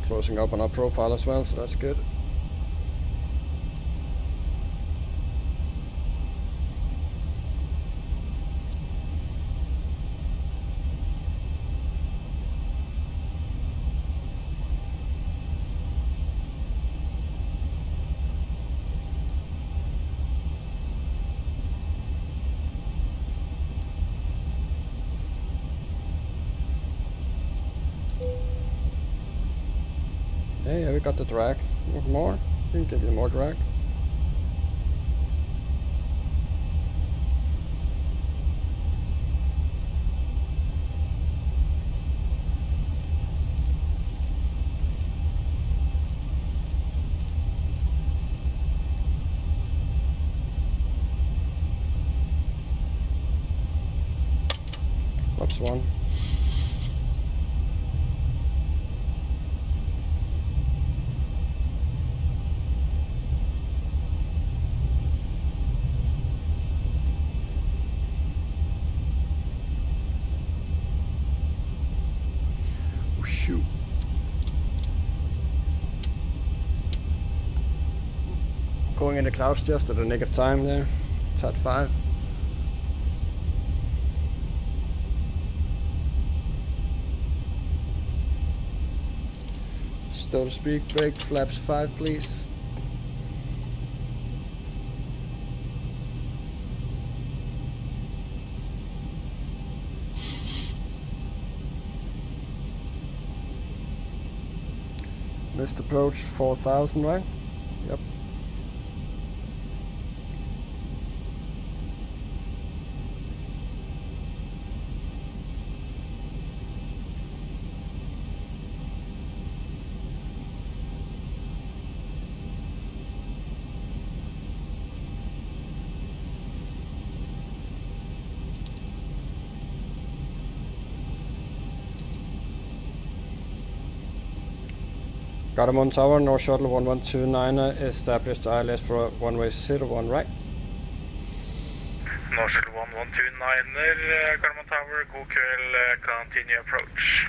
Closing up on our profile as well, so that's good. Yeah, we got the drag. Want more? We can give you more drag. Oops, one. Shoot. Going in the clouds just at the nick of time there. It's at 5. Stow to speak, brake, flaps 5 please. Missed approach 4,000, right? Yep. Gardermoen Tower, North Shuttle 1129, established ILS for runway 01 right. North Shuttle 1129, Gardermoen Tower, god kväll, continue approach.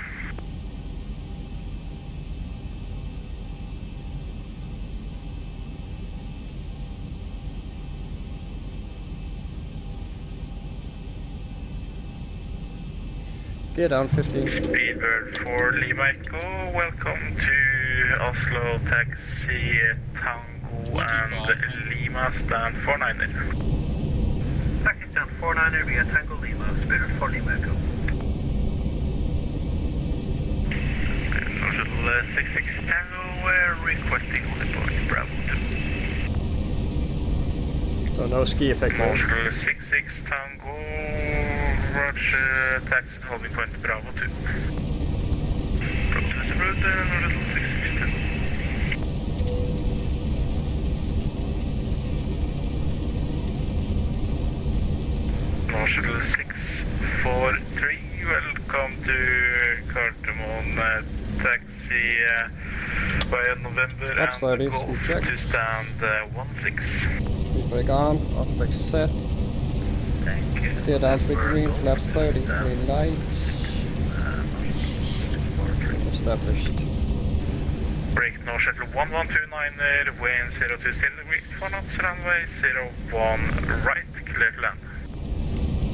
Get down 15. Speedbird for Lima Echo, welcome to Oslo Taxi Tango and Lima stand 49er. Taxi stand 49er via Tango Lima, Speedbird for Lima Echo. North Shuttle 66 Tango, we're requesting on the point Bravo 2. So no ski effect. North Shuttle 66 Tango, Roger, taxi holding point Bravo 2. Bravo 2 is the route, North Shuttle 66 Tango. North Shuttle 643, welcome to Gardermoen, taxi via November That's 30, and go check. to stand 16. Speed brake on, off brake set. Thank you. Clear down 3 green, flaps 30, green lights. Established. Break North Shuttle 1129, wind 02 degrees, 4 knots, runway 01 right, clear to land.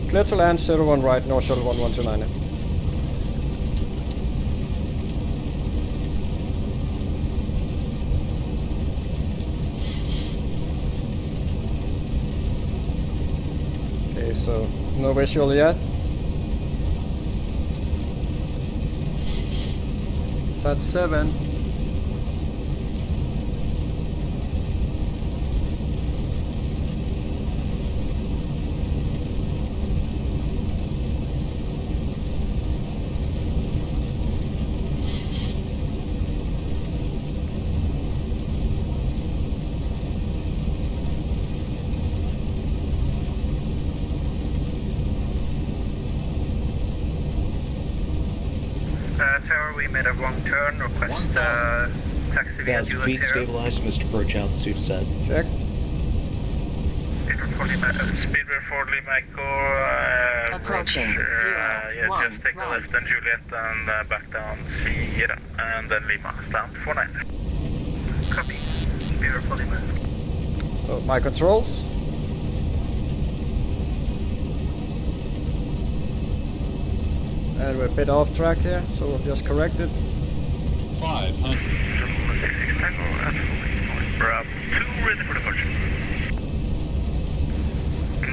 Clear to land 01 right, North Shuttle 1129. Okay, so no visual yet. It's at 7. Tower, we made a wrong turn. Request taxi via VATSIM feet stabilized, Mr. Perch altitude set. Check. Speedway for Lima Echo. Approaching. Yeah, 01, just take a right. left and Juliet and back down Sierra and then Lima. Stand 49. Copy. Speedway for Lima. So my controls. And we're a bit off track here, so we'll just correct it. 500. 66 Tango, absolutely. Bravo 2, ready for departure.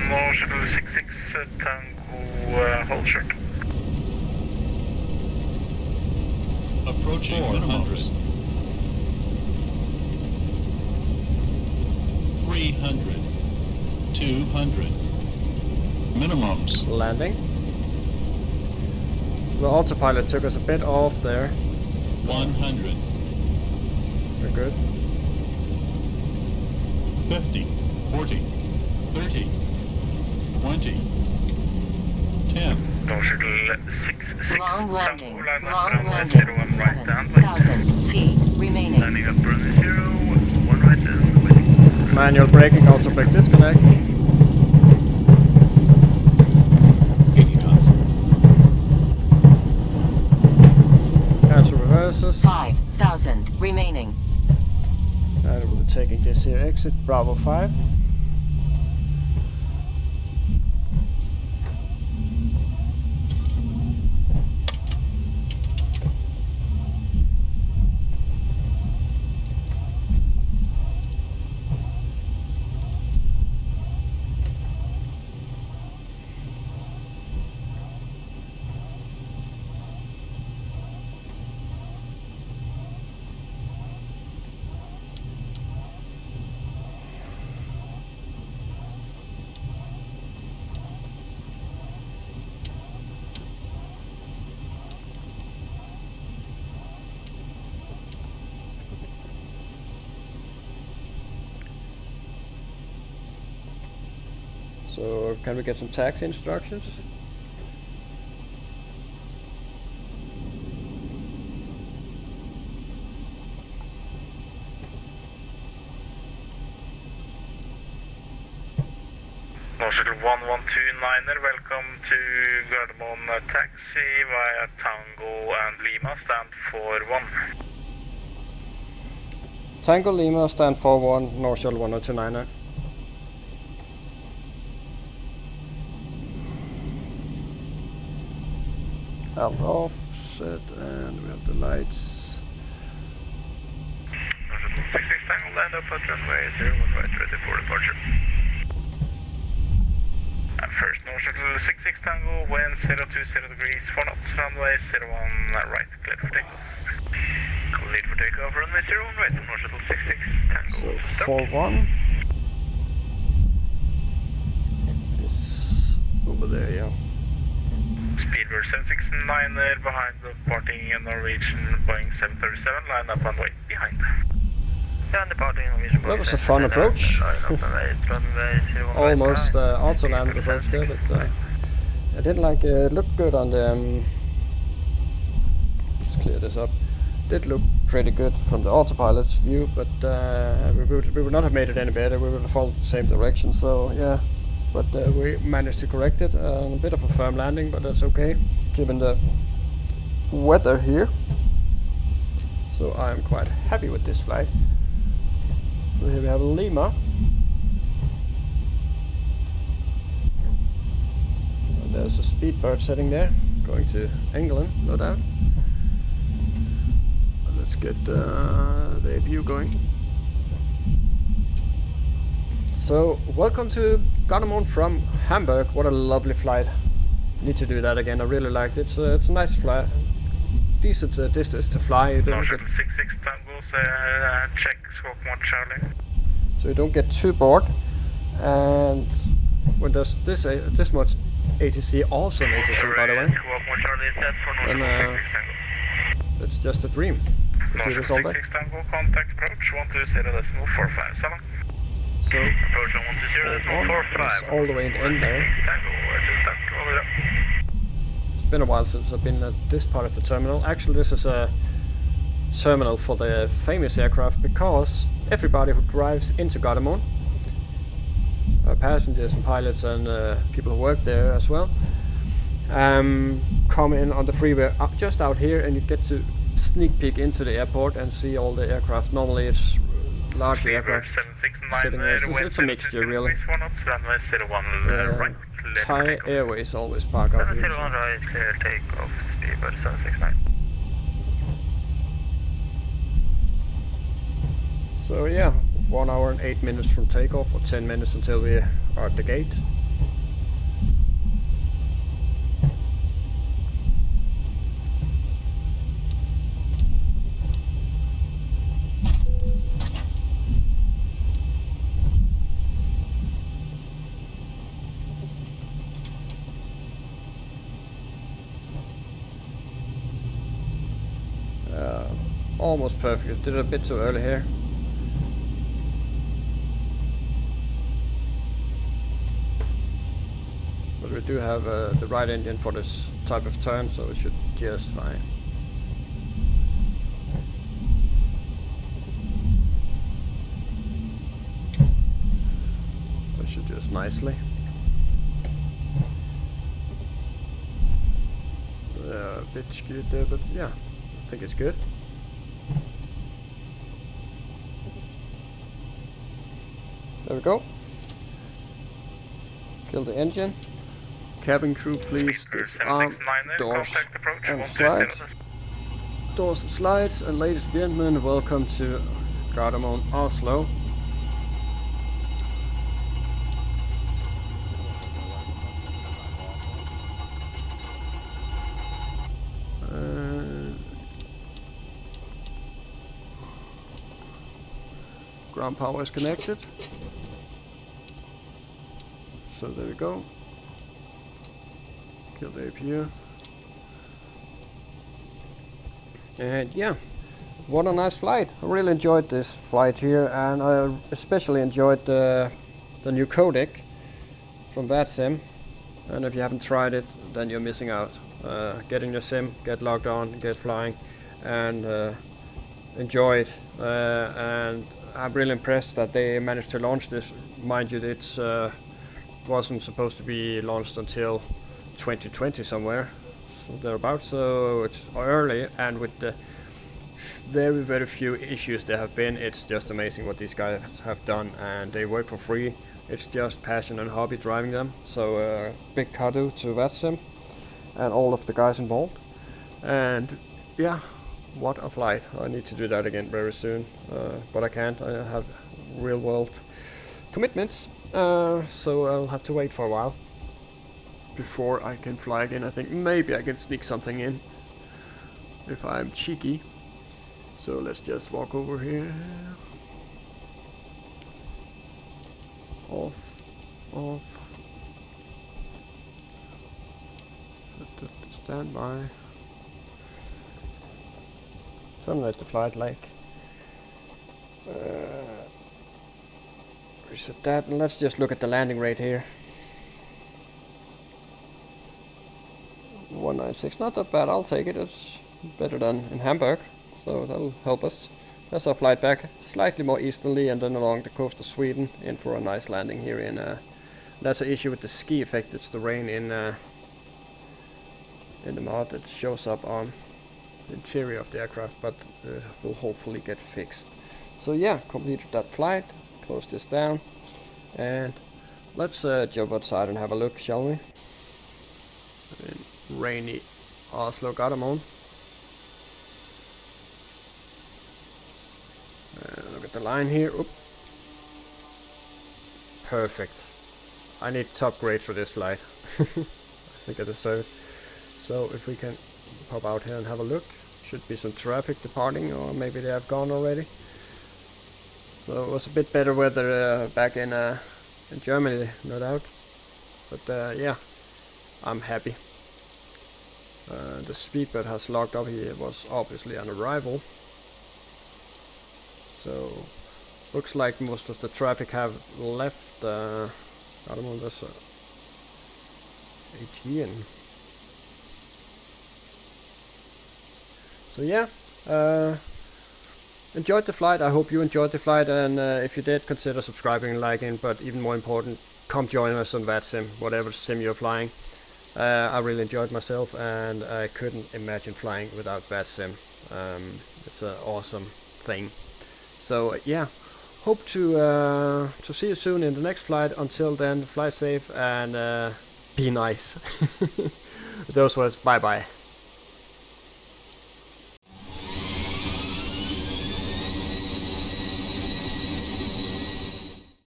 North 66 Tango, hold short. Approaching 100. 300. 200. Minimums. Landing. The autopilot took us a bit off there. 100. We're good. 50. 40. 30. 20. 10. North 66 Long landing. Tango, line up Long runway landing. 01 right down. wait. 7,000 feet remaining. Landing up runway 0, 1 right down, waiting. Manual braking, auto brake disconnect. 80 knots. Cancel reverses. 5,000 remaining. And we'll be taking this here exit, Bravo 5. So can we get some taxi instructions? Norshuttle 1129er, welcome to Gardermoen taxi via Tango and Lima, stand for 1. Tango Lima, stand for 1, North Shuttle 1029er. Help off, set, and we have the lights. Norshuttle 66 Tango, land up at runway 01 right, ready for departure. First Norshuttle 66 Tango, wind 020 degrees, 4 knots, runway 01 right, clear for takeoff. Clear for takeoff, runway 01 right, Norshuttle 66 Tango. So 4-1 is over there, yeah. Speedbird 769er behind the departing Norwegian Boeing 737, line up runway behind. That was a fun approach. Almost auto landed approach there, but I didn't like it. It looked good on the. Let's clear this up. Did look pretty good from the autopilot's view, but we would not have made it any better. We would have followed the same direction. So yeah, but we managed to correct it. A bit of a firm landing, but that's okay given the weather here. So I am quite happy with this flight. So here we have Lima. And there's a Speedbird sitting there, going to England, no doubt. Let's get the view going. So, welcome to Gardermoen from Hamburg. What a lovely flight. Need to do that again. I really liked it. It's a nice flight. Decent distance to fly. You don't get 66 Tango, check squawk 1 Charlie. So you don't get too bored. And when there's this much ATC, awesome ATC by the way, then it's just a dream. Could do this all day. 66 Tango, contact approach 120.457. So approach on 120.457. it's all the way in the end there. Tango, It's been a while since I've been at this part of the terminal. Actually, this is a terminal for the famous aircraft because everybody who drives into Gardermoen, passengers and pilots and people who work there as well, come in on the freeway just out here, and you get to sneak peek into the airport and see all the aircraft. Normally it's large aircraft sitting there. It's a mixture really. Thai Airways always park out here. 701 right, clear takeoff, speedbird 769. So yeah, 1 hour and 8 minutes from takeoff, or 10 minutes until we are at the gate. Almost perfect. Did it a bit too early here. But we do have the right engine for this type of turn, so it should just fine. It should just nicely. A bit skewed there, but yeah, I think it's good. There we go. Kill the engine. Cabin crew, please disarm doors and slides. Doors and slides, and ladies and gentlemen, welcome to Gardermoen, Oslo. Ground power is connected. So there we go. Kill the APU. And yeah, what a nice flight. I really enjoyed this flight here, and I especially enjoyed the new codec from VATSIM. And if you haven't tried it, then you're missing out. Getting the sim, get logged on, get flying, and enjoy it. And I'm really impressed that they managed to launch this. Mind you, it's wasn't supposed to be launched until 2020 somewhere, so thereabouts, so it's early, and with the very few issues there have been, it's just amazing what these guys have done, and they work for free. It's just passion and hobby driving them, so big kudos to VATSIM and all of the guys involved. And yeah, what a flight. I need to do that again very soon, but I can't. I have real world commitments, so I'll have to wait for a while before I can fly again. I think maybe I can sneak something in if I'm cheeky. So let's just walk over here. Off. Stand by. Terminate the flight like. Reset that, and let's just look at the landing rate here. 196, not that bad. I'll take it. It's better than in Hamburg, so that'll help us. That's our flight back, slightly more easterly, and then along the coast of Sweden, in for a nice landing here in. That's an issue with the ski effect. It's the rain in the mod that shows up on the interior of the aircraft, but will hopefully get fixed. So yeah, completed that flight. Close this down, and let's jump outside and have a look, shall we? In rainy Oslo Gardermoen. Look at the line here. Oop. Perfect. I need top grade for this flight. I think I deserve it. So if we can pop out here and have a look, should be some traffic departing, or maybe they have gone already. So it was a bit better weather back in Germany, no doubt. But yeah, I'm happy. The speedbird has locked up. He was obviously on arrival. So looks like most of the traffic have left. I don't know, there's AT. So yeah, enjoyed the flight. I hope you enjoyed the flight, and if you did, consider subscribing and liking. But even more important, come join us on VATSIM, whatever sim you're flying. I really enjoyed myself, and I couldn't imagine flying without VATSIM. It's an awesome thing. So yeah, hope to see you soon in the next flight. Until then, fly safe and be nice. Those words, bye bye.